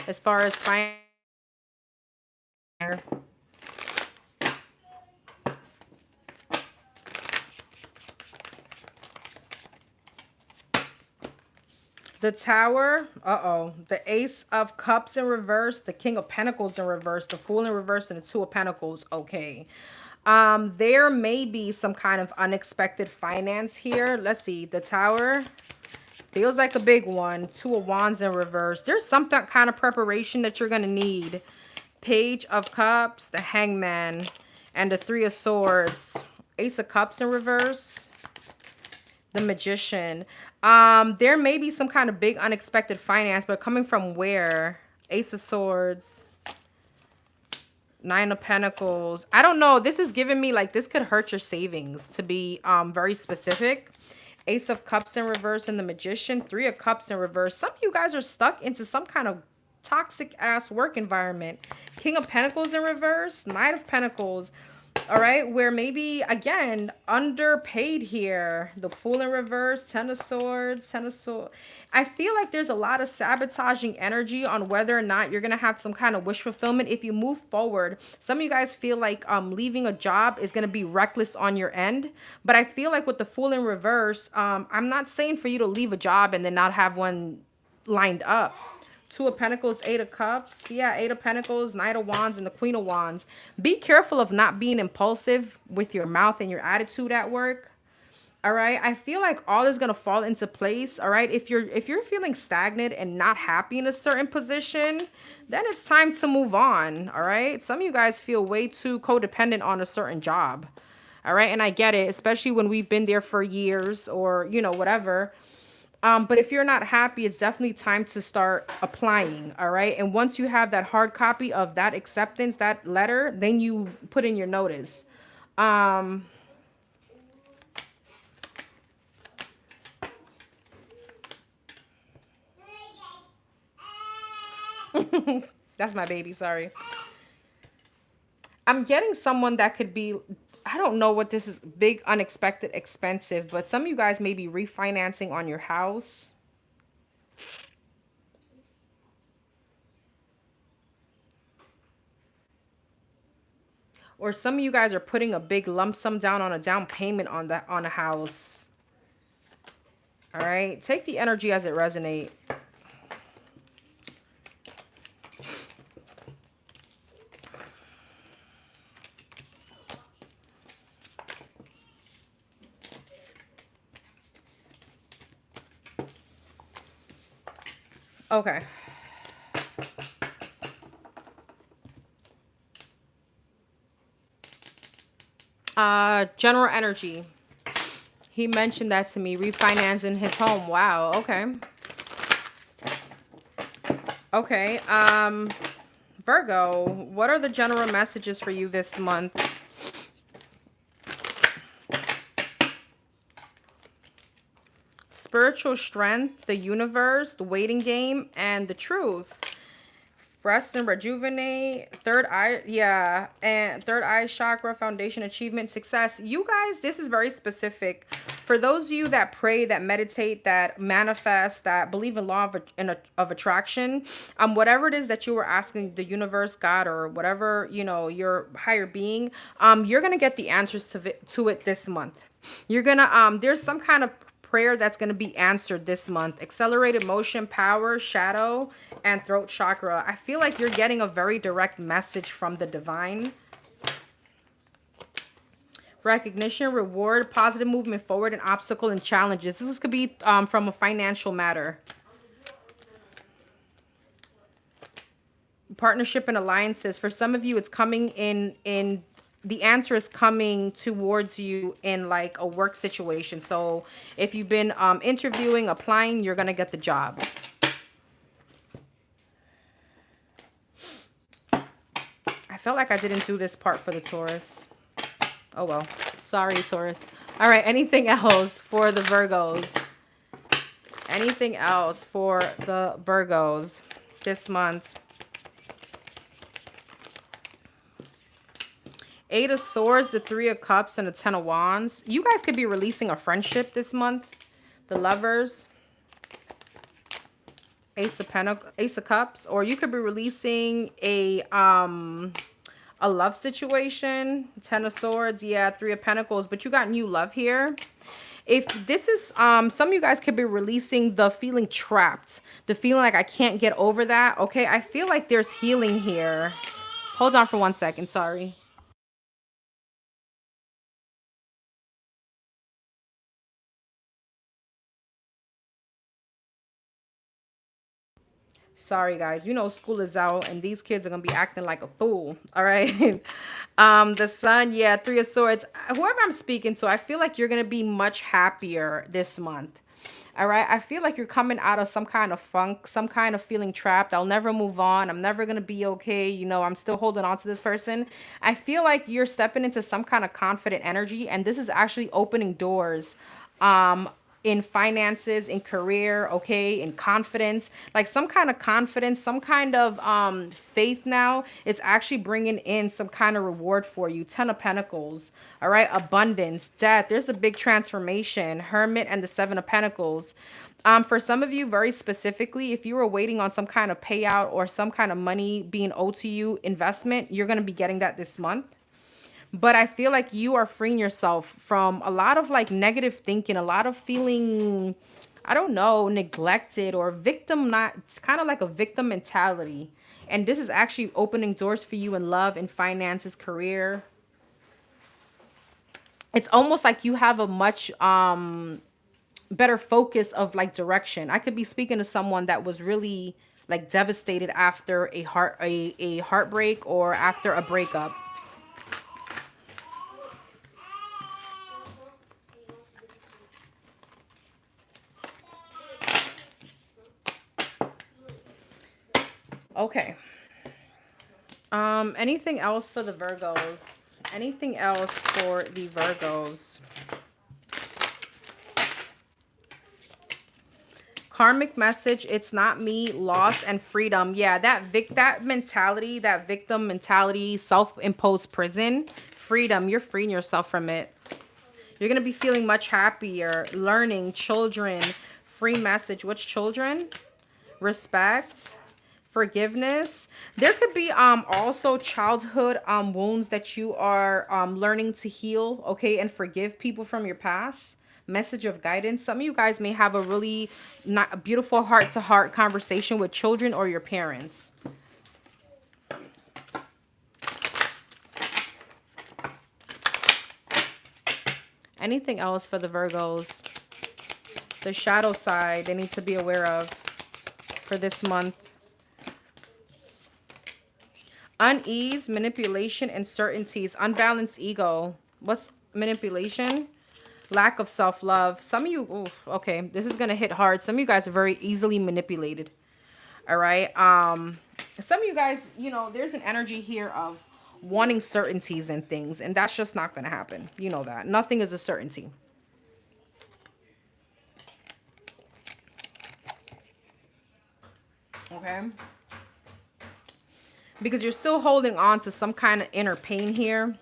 as far as finance. The Tower, the Ace of Cups in reverse, the King of Pentacles in reverse, the Fool in reverse, and the Two of Pentacles. Okay. There may be some kind of unexpected finance here. Let's see. The Tower feels like a big one. Two of Wands in reverse. There's some kind of preparation that you're going to need. Page of Cups, the Hangman, and the Three of Swords. Ace of Cups in reverse. The Magician. There may be some kind of big unexpected finance, but coming from where? Ace of Swords. Nine of Pentacles. I don't know. This is giving me like this could hurt your savings, to be very specific. Ace of Cups in reverse and the Magician. Three of Cups in reverse. Some of you guys are stuck into some kind of toxic ass work environment. King of Pentacles in reverse. Knight of Pentacles. All right, where maybe, again, underpaid here. The Fool in reverse, Ten of Swords, Ten of Swords. I feel like there's a lot of sabotaging energy on whether or not you're going to have some kind of wish fulfillment if you move forward. Some of you guys feel like leaving a job is going to be reckless on your end. But I feel like with the Fool in reverse, I'm not saying for you to leave a job and then not have one lined up. Two of Pentacles, Eight of Cups. Yeah, Eight of Pentacles, Knight of Wands, and the Queen of Wands. Be careful of not being impulsive with your mouth and your attitude at work. All right. I feel like all is going to fall into place. All right. If you're feeling stagnant and not happy in a certain position, then it's time to move on. All right. Some of you guys feel way too codependent on a certain job. All right. And I get it, especially when we've been there for years or, you know, whatever. But if you're not happy, it's definitely time to start applying, all right? And once you have that hard copy of that acceptance, that letter, then you put in your notice. That's my baby, sorry. I'm getting someone that could be... I don't know what this is, big, unexpected, expensive, but some of you guys may be refinancing on your house. Or some of you guys are putting a big lump sum down on a down payment on a house. All right, take the energy as it resonates. Okay. General energy. He mentioned that to me, refinancing his home. Wow, okay. Okay, Virgo, what are the general messages for you this month? Spiritual strength, the universe, the waiting game, and the truth. Rest and rejuvenate, third eye, yeah, and third eye chakra, foundation, achievement, success. You guys, this is very specific. For those of you that pray, that meditate, that manifest, that believe in law of attraction, whatever it is that you were asking the universe, God, or whatever, you know, your higher being, you're gonna get the answers to it this month. You're gonna there's some kind of prayer that's going to be answered this month. Accelerated motion, power, shadow, and throat chakra. I feel like you're getting a very direct message from the divine. Recognition, reward, positive movement forward, and obstacle and challenges. This could be from a financial matter. Partnership and alliances. For some of you, it's coming in the answer is coming towards you in like a work situation. So if you've been interviewing, applying, you're gonna get the job. I felt like I didn't do this part for the Taurus. Oh well, sorry, Taurus. All right, anything else for the Virgos? Anything else for the Virgos this month? Eight of Swords, the Three of Cups, and the Ten of Wands. You guys could be releasing a friendship this month. The Lovers. Ace of Cups. Or you could be releasing a love situation. Ten of Swords. Yeah, Three of Pentacles. But you got new love here. If this is, some of you guys could be releasing the feeling trapped. The feeling like I can't get over that. Okay, I feel like there's healing here. Hold on for 1 second. Sorry. Sorry, guys. You know school is out and these kids are going to be acting like a fool. All right. The Sun, yeah, Three of Swords. Whoever I'm speaking to, I feel like you're going to be much happier this month. All right. I feel like you're coming out of some kind of funk, some kind of feeling trapped. I'll never move on. I'm never going to be okay. You know, I'm still holding on to this person. I feel like you're stepping into some kind of confident energy, and this is actually opening doors. In finances, in career, okay, in confidence, like some kind of confidence, some kind of faith now is actually bringing in some kind of reward for you. Ten of Pentacles, all right, abundance, death. There's a big transformation. Hermit and the Seven of Pentacles. For some of you, very specifically, if you were waiting on some kind of payout or some kind of money being owed to you, investment, you're going to be getting that this month. But I feel like you are freeing yourself from a lot of like negative thinking, a lot of feeling, I don't know, neglected or victim, not, it's kind of like a victim mentality. And this is actually opening doors for you in love and finances, career. It's almost like you have a much better focus of like direction. I could be speaking to someone that was really like devastated after a heartbreak or after a breakup. Okay. Anything else for the Virgos? Anything else for the Virgos? Karmic message, it's not me, loss and freedom. Yeah, that mentality, that victim mentality, self-imposed prison, freedom, you're freeing yourself from it. You're going to be feeling much happier, learning, children, free message. Which children? Respect, forgiveness. There could be also childhood wounds that you are learning to heal, okay, and forgive people from your past. Message of guidance. Some of you guys may have a really not beautiful heart-to-heart conversation with children or your parents. Anything else for the Virgos? The shadow side they need to be aware of for this month. Unease, manipulation, uncertainties, unbalanced ego. What's manipulation? Lack of self-love. Some of you, oof, okay, this is going to hit hard. Some of you guys are very easily manipulated. All right. Some of you guys, you know, there's an energy here of wanting certainties and things, and that's just not going to happen. You know that. Nothing is a certainty. Okay. Because you're still holding on to some kind of inner pain here.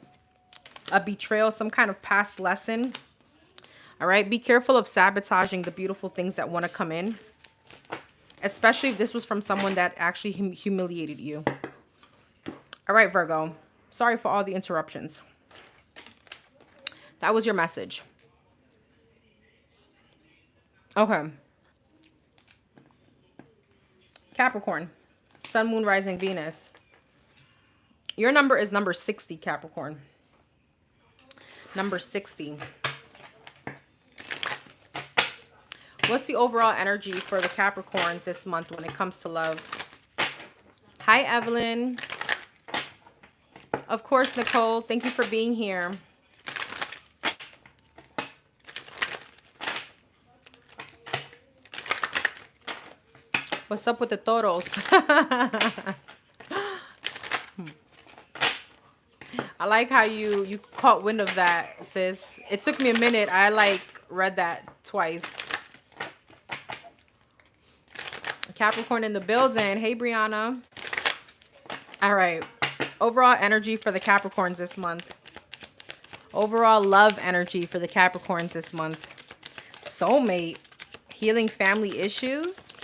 A betrayal, some kind of past lesson. All right. Be careful of sabotaging the beautiful things that want to come in. Especially if this was from someone that actually humiliated you. All right, Virgo. Sorry for all the interruptions. That was your message. Okay. Capricorn. Sun, Moon, Rising, Venus. Your number is number 60, Capricorn. Number 60. What's the overall energy for the Capricorns this month when it comes to love? Hi, Evelyn. Of course, Nicole. Thank you for being here. What's up with the Tauros? I like how you caught wind of that, sis. It took me a minute. I like read that twice. Capricorn in the building. Hey, Brianna. All right. Overall energy for the Capricorns this month. Overall love energy for the Capricorns this month. Soulmate. Healing family issues.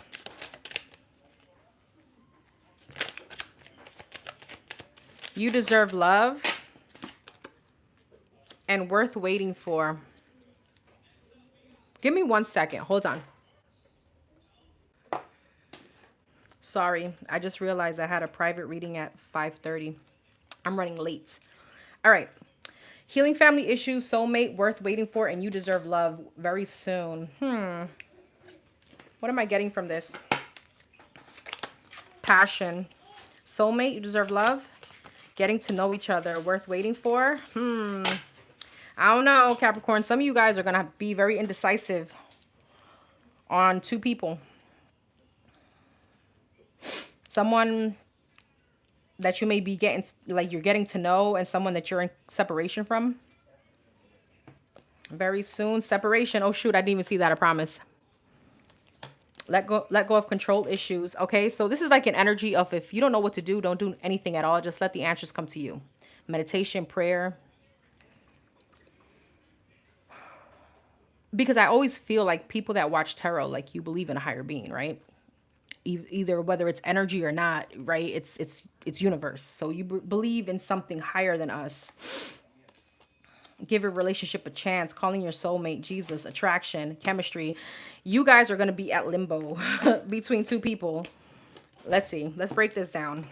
You deserve love. And worth waiting for. Give me 1 second. Hold on. Sorry, I just realized I had a private reading at 5:30. I'm running late. All right. Healing family issues, soulmate, worth waiting for, and you deserve love very soon. What am I getting from this? Passion. Soulmate, you deserve love. Getting to know each other, worth waiting for. I don't know, Capricorn. Some of you guys are going to be very indecisive on two people. Someone that you may be getting, like you're getting to know, and someone that you're in separation from. Very soon, separation. Oh, shoot, I didn't even see that, I promise. Let go of control issues. Okay, so this is like an energy of if you don't know what to do, don't do anything at all. Just let the answers come to you. Meditation, prayer. Because I always feel like people that watch tarot, like you believe in a higher being, right? Either whether it's energy or not, right? It's universe. So you believe in something higher than us. Give your relationship a chance. Calling your soulmate, Jesus, attraction, chemistry. You guys are going to be at limbo between two people. Let's see. Let's break this down.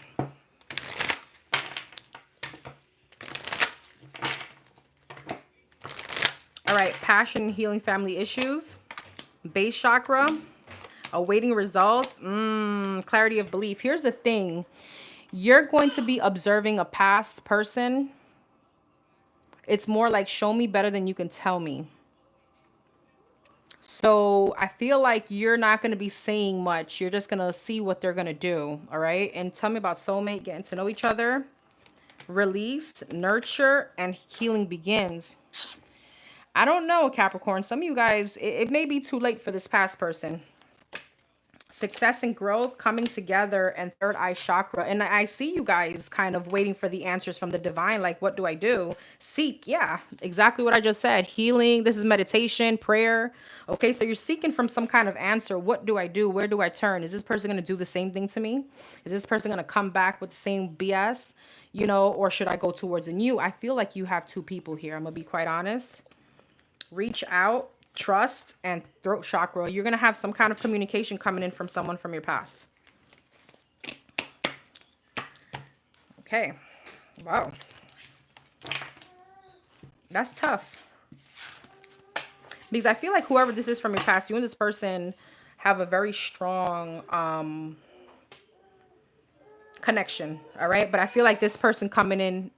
All right. Passion, healing family issues. Base chakra. Awaiting results. Clarity of belief. Here's the thing. You're going to be observing a past person. It's more like show me better than you can tell me. So I feel like you're not going to be saying much. You're just going to see what they're going to do. All right. And tell me about soulmate, getting to know each other. Release, nurture, and healing begins. I don't know, Capricorn. Some of you guys, it may be too late for this past person. Success and growth coming together, and third eye chakra. And I see you guys kind of waiting for the answers from the divine. Like, what do I do? Seek. Yeah, exactly what I just said. Healing. This is meditation, prayer. Okay, so you're seeking from some kind of answer. What do I do? Where do I turn? Is this person going to do the same thing to me? Is this person going to come back with the same BS? You know, or should I go towards a new? I feel like you have two people here. I'm going to be quite honest. Reach out. Trust and throat chakra. You're going to have some kind of communication coming in from someone from your past. Okay. Wow. That's tough. Because I feel like whoever this is from your past, you and this person have a very strong connection. All right. But I feel like this person coming in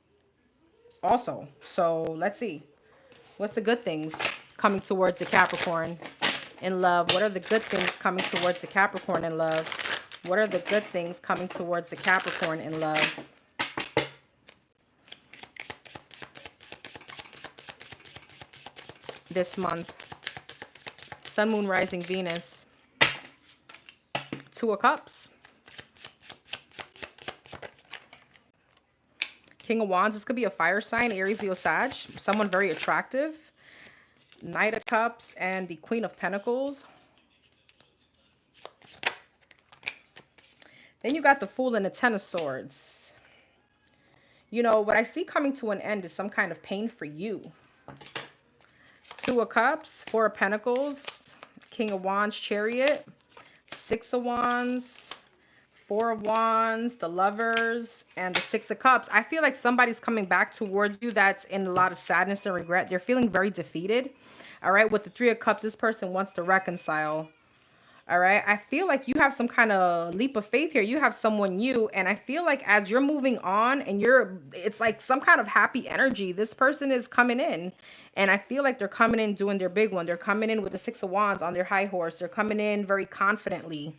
also. So let's see. What's the good things coming towards the Capricorn in love? What are the good things coming towards the Capricorn in love? What are the good things coming towards the Capricorn in love? This month. Sun, Moon, Rising, Venus. Two of Cups. King of Wands. This could be a fire sign, Aries, Leo, Sag. Someone very attractive. Knight of Cups and the Queen of Pentacles. Then you got the Fool and the Ten of Swords. You know, what I see coming to an end is some kind of pain for you. Two of Cups, Four of Pentacles, King of Wands, Chariot, Six of Wands, Four of Wands, the Lovers, and the Six of Cups. I feel like somebody's coming back towards you that's in a lot of sadness and regret. They're feeling very defeated. All right. With the Three of Cups, this person wants to reconcile. All right. I feel like you have some kind of leap of faith here. You have someone new. And I feel like as you're moving on and it's like some kind of happy energy. This person is coming in. And I feel like they're coming in doing their big one. They're coming in with the Six of Wands on their high horse. They're coming in very confidently.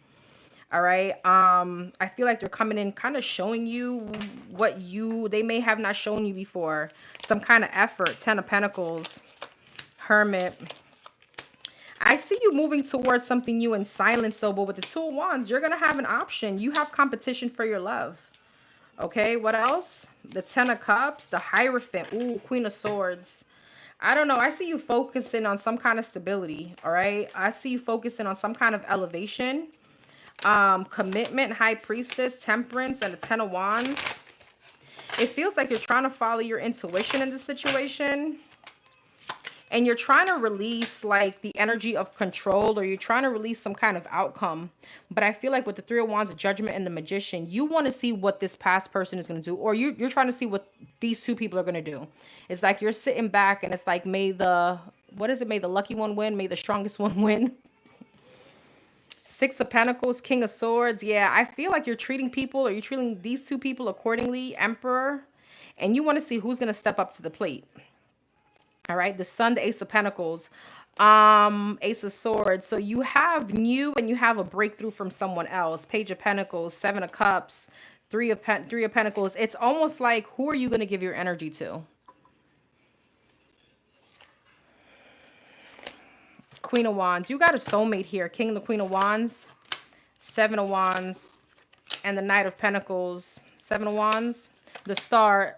All right. I feel like they're coming in kind of showing you what they may have not shown you before. Some kind of effort. Ten of Pentacles, Hermit. I see you moving towards something new in silence, though, but with the Two of Wands, you're going to have an option. You have competition for your love. Okay, what else? The Ten of Cups, the Hierophant, ooh, Queen of Swords. I don't know. I see you focusing on some kind of stability, all right? I see you focusing on some kind of elevation, commitment, High Priestess, Temperance, and the Ten of Wands. It feels like you're trying to follow your intuition in this situation. And you're trying to release like the energy of control, or you're trying to release some kind of outcome. But I feel like with the Three of Wands, the Judgment, and the Magician, you want to see what this past person is going to do, or you're trying to see what these two people are going to do. It's like you're sitting back and it's like, may the lucky one win? May the strongest one win? Six of Pentacles, King of Swords. Yeah, I feel like you're treating people, or you're treating these two people accordingly, Emperor. And you want to see who's going to step up to the plate. All right, the Sun, the Ace of Pentacles, Ace of Swords. So you have new and you have a breakthrough from someone else. Page of Pentacles, Seven of Cups, Three of Pentacles. It's almost like, who are you going to give your energy to? Queen of Wands. You got a soulmate here. King and the Queen of Wands, Seven of Wands, and the Knight of Pentacles, Seven of Wands, the Star.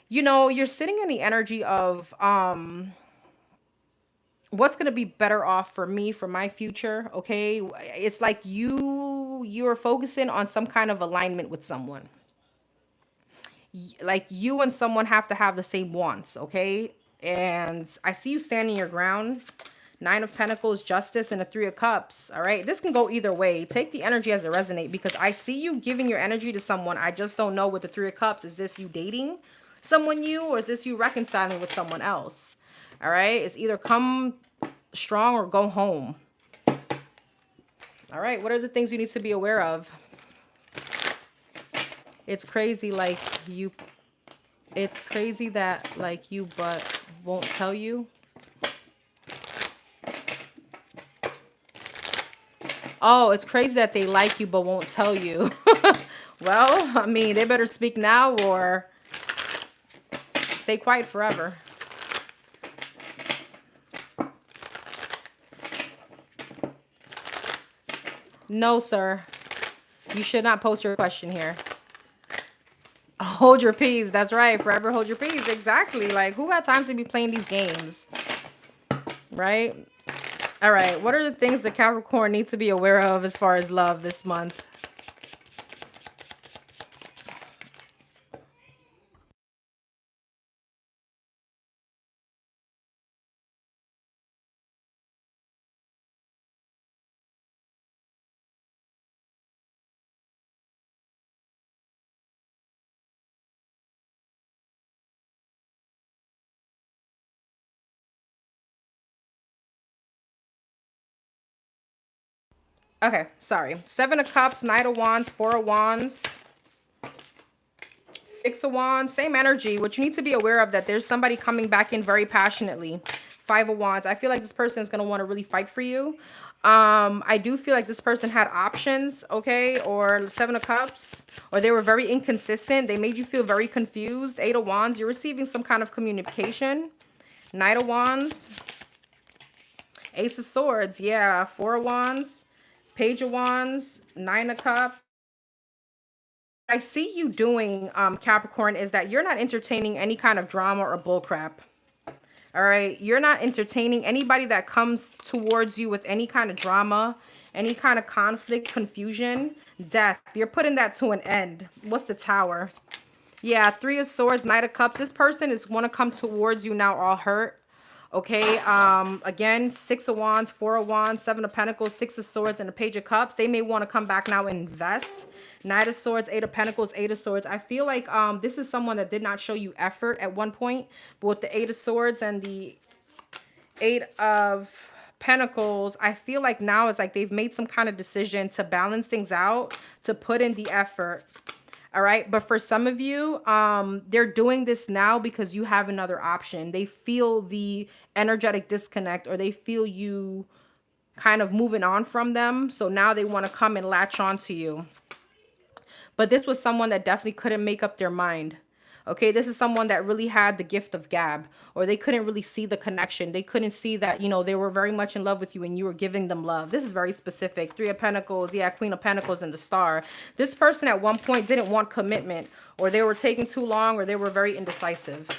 You know, you're sitting in the energy of what's going to be better off for me, for my future, okay? It's like you're focusing on some kind of alignment with someone. Like you and someone have to have the same wants, okay? And I see you standing your ground. Nine of Pentacles, Justice, and the Three of Cups, all right? This can go either way. Take the energy as it resonates, because I see you giving your energy to someone. I just don't know with the Three of Cups. Is this you dating someone new, or is this you reconciling with someone else? All right, it's either come strong or go home. All right, what are the things you need to be aware of? It's crazy like you, it's crazy that like you but won't tell you. Oh, it's crazy that they like you but won't tell you. Well, I mean, they better speak now or stay quiet forever. No, sir. You should not post your question here. Hold your peace. That's right. Forever hold your peace. Exactly. Like, who got time to be playing these games? Right? All right. What are the things that Capricorn needs to be aware of as far as love this month? Okay, sorry. Seven of Cups, Knight of Wands, Four of Wands, Six of Wands, same energy. What you need to be aware of, that there's somebody coming back in very passionately. Five of Wands. I feel like this person is going to want to really fight for you. I do feel like this person had options, okay? Or Seven of Cups, or they were very inconsistent. They made you feel very confused. Eight of Wands. You're receiving some kind of communication. Knight of Wands. Ace of Swords. Yeah, Four of Wands. Page of Wands, Nine of Cups. I see you doing, Capricorn, is that you're not entertaining any kind of drama or bullcrap. All right? You're not entertaining anybody that comes towards you with any kind of drama, any kind of conflict, confusion, death. You're putting that to an end. What's the Tower? Yeah, Three of Swords, Knight of Cups. This person is want to come towards you now all hurt. Okay, again, Six of Wands, Four of Wands, Seven of Pentacles, Six of Swords, and the Page of Cups. They may want to come back now and invest. Knight of Swords, Eight of Pentacles, Eight of Swords. I feel like this is someone that did not show you effort at one point, but with the Eight of Swords and the Eight of Pentacles, I feel like now it's like they've made some kind of decision to balance things out, to put in the effort. All right. But for some of you, they're doing this now because you have another option. They feel the energetic disconnect, or they feel you kind of moving on from them. So now they want to come and latch on to you. But this was someone that definitely couldn't make up their mind. Okay, this is someone that really had the gift of gab, or they couldn't really see the connection. They couldn't see that, you know, they were very much in love with you and you were giving them love. This is very specific. Three of Pentacles, yeah, Queen of Pentacles and the Star. This person at one point didn't want commitment, or they were taking too long, or they were very indecisive.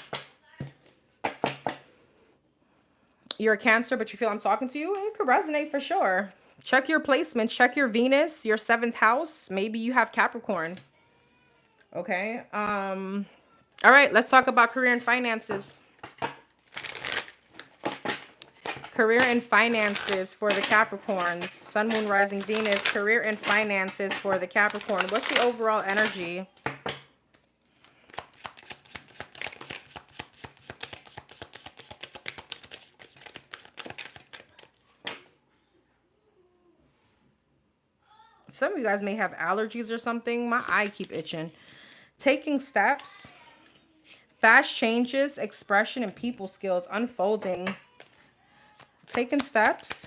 You're a Cancer, but you feel I'm talking to you? It could resonate for sure. Check your placement. Check your Venus, your 7th house. Maybe you have Capricorn. Okay. All right, let's talk about career and finances. Career and finances for the Capricorns. Sun, Moon, Rising, Venus. Career and finances for the Capricorn. What's the overall energy? Some of you guys may have allergies or something. My eye keep itching. Taking steps. Fast changes, expression, and people skills unfolding. Taking steps.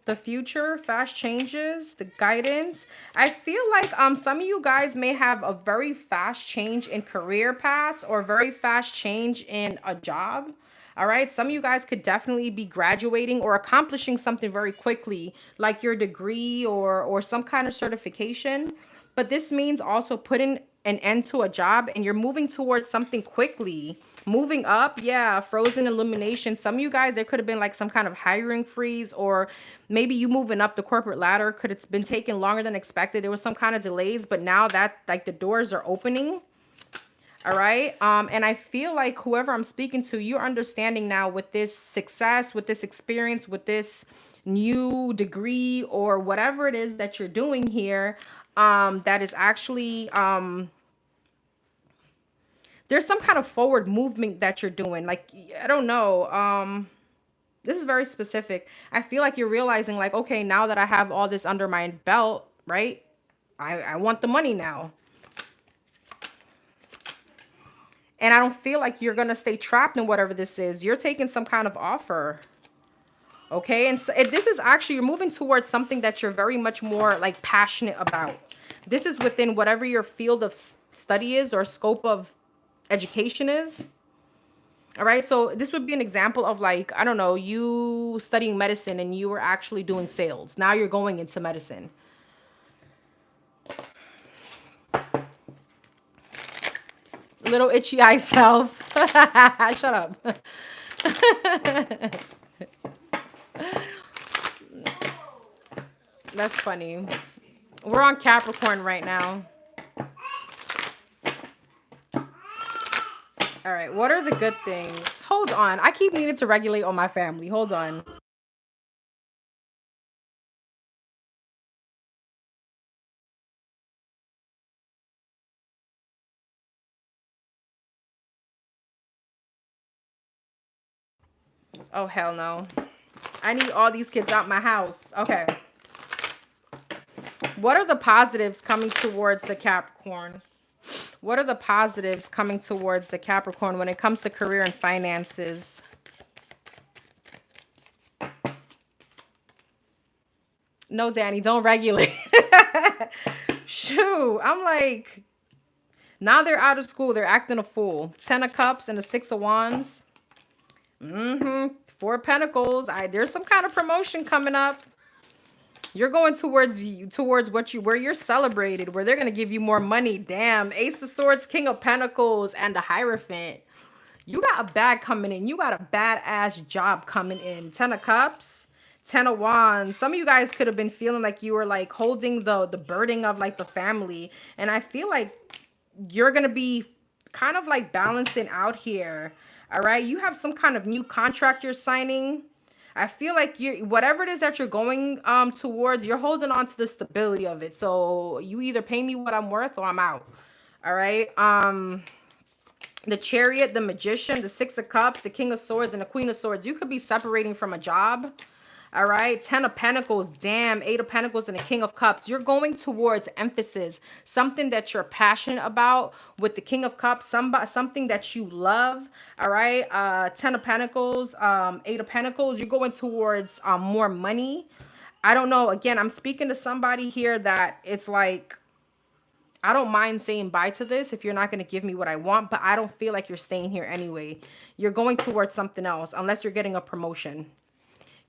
The future, fast changes, the guidance. I feel like some of you guys may have a very fast change in career paths, or very fast change in a job. All right, some of you guys could definitely be graduating or accomplishing something very quickly, like your degree or some kind of certification. But this means also putting an end to a job, and you're moving towards something quickly. Moving up, yeah, frozen illumination. Some of you guys, there could have been like some kind of hiring freeze, or maybe you moving up the corporate ladder could have been taking longer than expected. There was some kind of delays, but now that like the doors are opening. All right. And I feel like whoever I'm speaking to, you're understanding now with this success, with this experience, with this new degree, or whatever it is that you're doing here, that is actually, there's some kind of forward movement that you're doing. Like, I don't know. This is very specific. I feel like you're realizing like, okay, now that I have all this under my belt, right? I want the money now. And I don't feel like you're going to stay trapped in whatever this is. You're taking some kind of offer. Okay. And so this is actually, you're moving towards something that you're very much more like passionate about. This is within whatever your field of study is, or scope of education is. All right. So this would be an example of like, I don't know, you studying medicine and you were actually doing sales. Now you're going into medicine. Little itchy eye self. Shut up. That's funny. We're on Capricorn right now. All right, what are the good things? Hold on. I keep needing to regulate on my family. Hold on. Oh, hell no. I need all these kids out my house. Okay. What are the positives coming towards the Capricorn? What are the positives coming towards the Capricorn when it comes to career and finances? No, Danny, don't regulate. Shoot, I'm like, now they're out of school. They're acting a fool. 10 of Cups and the 6 of Wands. Four of Pentacles. There's some kind of promotion coming up. You're going towards where you're celebrated, where they're going to give you more money. Damn. Ace of Swords, King of Pentacles, and the Hierophant. You got a bag coming in. You got a badass job coming in. 10 of Cups, 10 of Wands. Some of you guys could have been feeling like you were like holding the burden of like the family. And I feel like you're going to be kind of like balancing out here. All right. You have some kind of new contract you're signing. I feel like you, whatever it is that you're going towards, you're holding on to the stability of it. So you either pay me what I'm worth or I'm out. All right. The Chariot, the Magician, the Six of Cups, the King of Swords, and the Queen of Swords. You could be separating from a job. All right. 10 of Pentacles, damn, 8 of Pentacles, and the King of Cups. You're going towards emphasis, something that you're passionate about with the King of Cups, something that you love. All right. 10 of Pentacles, 8 of Pentacles. You're going towards more money. I don't know. Again, I'm speaking to somebody here that it's like, I don't mind saying bye to this if you're not going to give me what I want, but I don't feel like you're staying here anyway. You're going towards something else unless you're getting a promotion.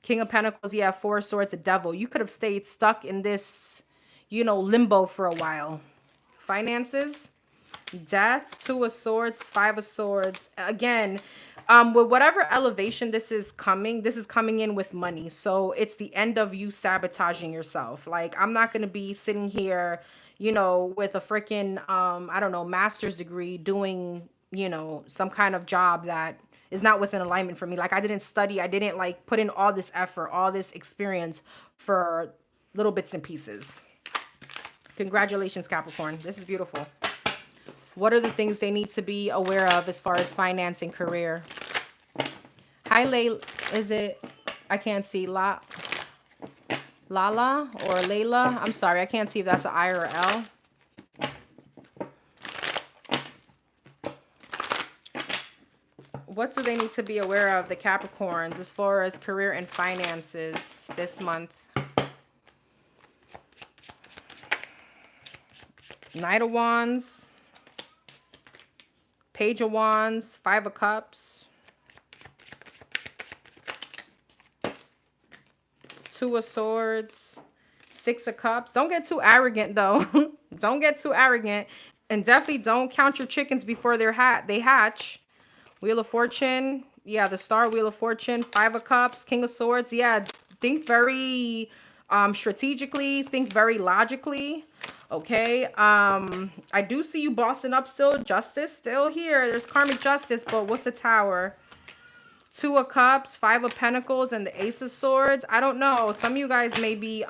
King of Pentacles, yeah, 4 of Swords, a Devil. You could have stayed stuck in this, you know, limbo for a while. Finances, Death, 2 of Swords, 5 of Swords. Again, with whatever elevation this is coming in with money. So it's the end of you sabotaging yourself. Like, I'm not going to be sitting here, you know, with a freaking, I don't know, master's degree doing, you know, some kind of job that is not within alignment for me. Like, I didn't study. I didn't like put in all this effort, all this experience for little bits and pieces. Congratulations, Capricorn. This is beautiful. What are the things they need to be aware of as far as finance and career? Hi, Layla. Is it? I can't see. Lala or Layla? I'm sorry. I can't see if that's an I or an L. What do they need to be aware of, the Capricorns, as far as career and finances this month? Knight of Wands, Page of Wands, 5 of Cups, 2 of Swords, 6 of Cups. Don't get too arrogant, though. Don't get too arrogant. And definitely don't count your chickens before they hatch. Wheel of Fortune. Yeah, the Star, Wheel of Fortune, 5 of Cups, King of Swords. Yeah, think very strategically. Think very logically. Okay. I do see you bossing up still. Justice still here. There's karmic justice, but what's the Tower? 2 of Cups, 5 of Pentacles, and the Ace of Swords. I don't know. Some of you guys may be,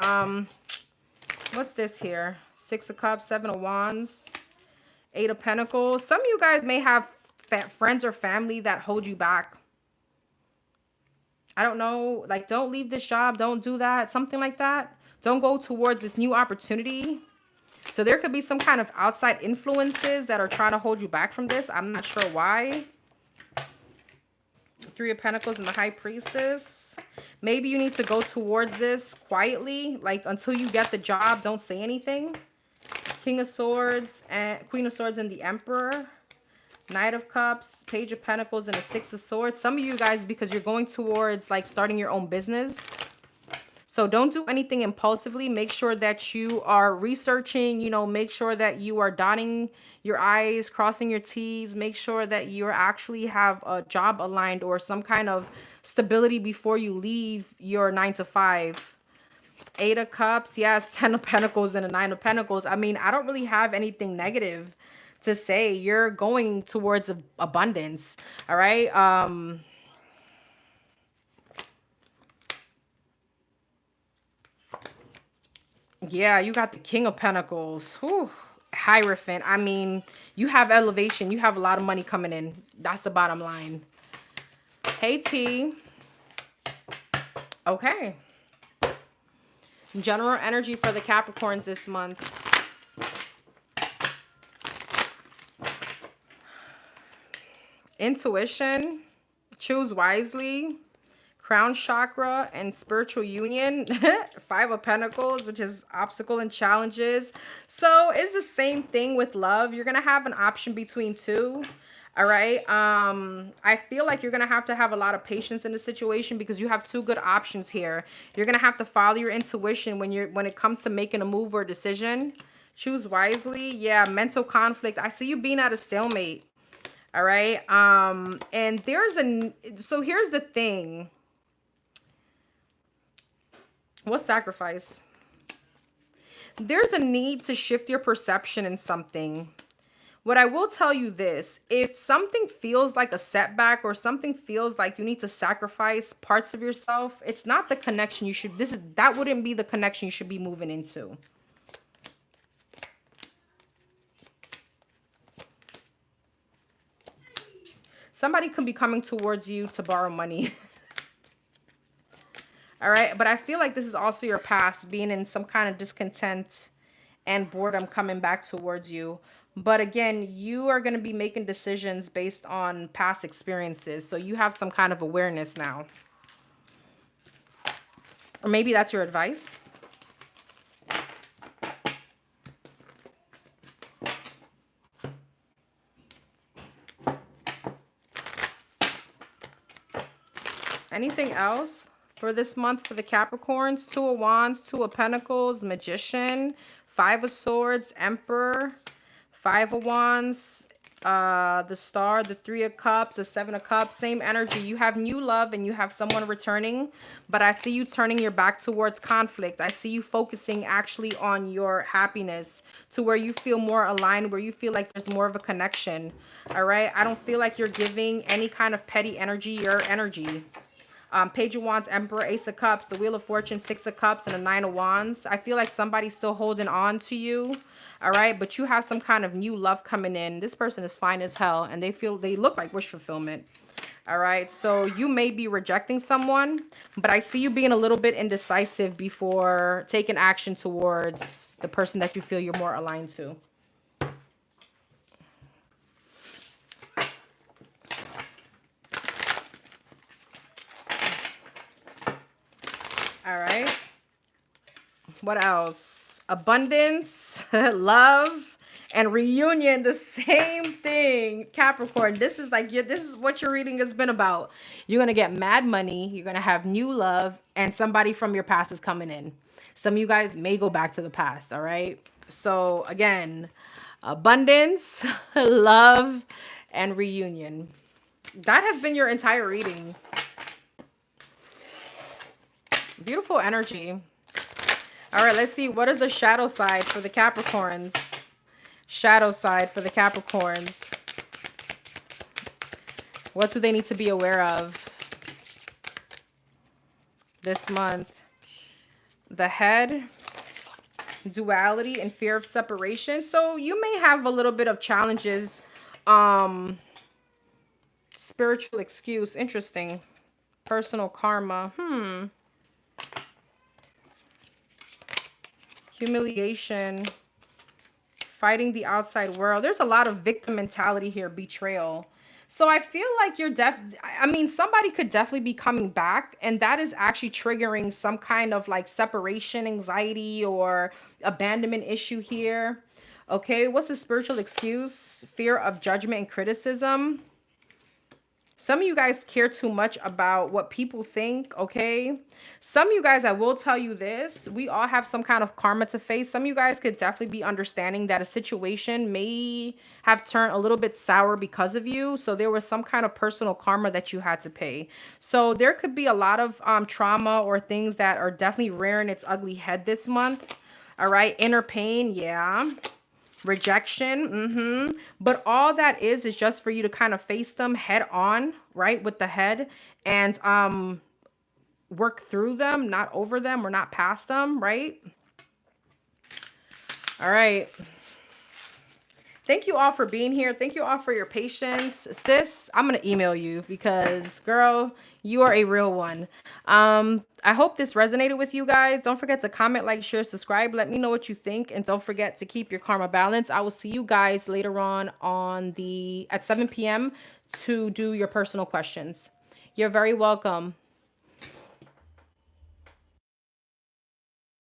what's this here? 6 of Cups, 7 of Wands, 8 of Pentacles. Some of you guys may have friends or family that hold you back. I don't know. Like, don't leave this job. Don't do that. Something like that. Don't go towards this new opportunity. So there could be some kind of outside influences that are trying to hold you back from this. I'm not sure why. 3 of Pentacles and the High Priestess. Maybe you need to go towards this quietly. Like, until you get the job, don't say anything. King of Swords and Queen of Swords and the Emperor. Knight of Cups, Page of Pentacles, and the 6 of Swords. Some of you guys, because you're going towards like starting your own business. So don't do anything impulsively. Make sure that you are researching, you know, make sure that you are dotting your I's, crossing your T's. Make sure that you actually have a job aligned or some kind of stability before you leave your 9 to 5. 8 of Cups, yes, 10 of Pentacles and a 9 of Pentacles. I mean, I don't really have anything negative to say. You're going towards abundance. All right. Yeah, you got the King of Pentacles. Whew. Hierophant. I mean, you have elevation. You have a lot of money coming in. That's the bottom line. Hey, T. Okay. General energy for the Capricorns this month. Intuition, choose wisely, crown chakra, and spiritual union. 5 of Pentacles, which is obstacle and challenges. So it's the same thing with love. You're going to have an option between 2. All right. I feel like you're going to have a lot of patience in the situation because you have 2 good options here. You're going to have to follow your intuition when it comes to making a move or a decision. Choose wisely. Yeah. Mental conflict. I see you being at a stalemate. All right. And so here's the thing. What sacrifice? There's a need to shift your perception in something. What I will tell you this, if something feels like a setback or something feels like you need to sacrifice parts of yourself, it's not the connection you should, that wouldn't be the connection you should be moving into. Somebody could be coming towards you to borrow money. All right. But I feel like this is also your past being in some kind of discontent and boredom coming back towards you. But again, you are going to be making decisions based on past experiences. So you have some kind of awareness now. Or maybe that's your advice. Anything else for this month for the Capricorns? Two of Wands, Two of Pentacles, Magician, Five of Swords, Emperor, Five of Wands, the Star, the Three of Cups, the Seven of Cups. Same energy. You have new love and you have someone returning, but I see you turning your back towards conflict. I see you focusing actually on your happiness to where you feel more aligned, where you feel like there's more of a connection. All right. I don't feel like you're giving any kind of petty energy, your energy. Page of Wands, Emperor, Ace of Cups, the Wheel of Fortune, Six of Cups, and a Nine of Wands. I feel like somebody's still holding on to you. All right. But you have some kind of new love coming in. This person is fine as hell and they look like wish fulfillment. All right. So you may be rejecting someone, but I see you being a little bit indecisive before taking action towards the person that you feel you're more aligned to. All right. What else? Abundance, love, and reunion. The same thing. Capricorn. This is like this is what your reading has been about. You're gonna get mad money. You're gonna have new love, and somebody from your past is coming in. Some of you guys may go back to the past. All right. So again, abundance, love, and reunion. That has been your entire reading. Beautiful energy. All right, let's see. What is the shadow side for the Capricorns? Shadow side for the Capricorns. What do they need to be aware of this month? The Head, duality, and fear of separation. So you may have a little bit of challenges. Spiritual excuse. Interesting. Personal karma. Humiliation, fighting the outside world. There's a lot of victim mentality here, betrayal. So I feel like somebody could definitely be coming back, and that is actually triggering some kind of like separation anxiety or abandonment issue here. Okay, what's the spiritual excuse? Fear of judgment and criticism. Some of you guys care too much about what people think, okay? Some of you guys, I will tell you this, we all have some kind of karma to face. Some of you guys could definitely be understanding that a situation may have turned a little bit sour because of you. So there was some kind of personal karma that you had to pay. So there could be a lot of trauma or things that are definitely rearing its ugly head this month. All right, inner pain, yeah. Rejection, but all that is just for you to kind of face them head on, right, with the head, and work through them, not over them or not past them, right? All right. Thank you all for being here. Thank you all for your patience. Sis, I'm going to email you because, girl, you are a real one. I hope this resonated with you guys. Don't forget to comment, like, share, subscribe. Let me know what you think. And don't forget to keep your karma balance. I will see you guys later on at 7 p.m. to do your personal questions. You're very welcome.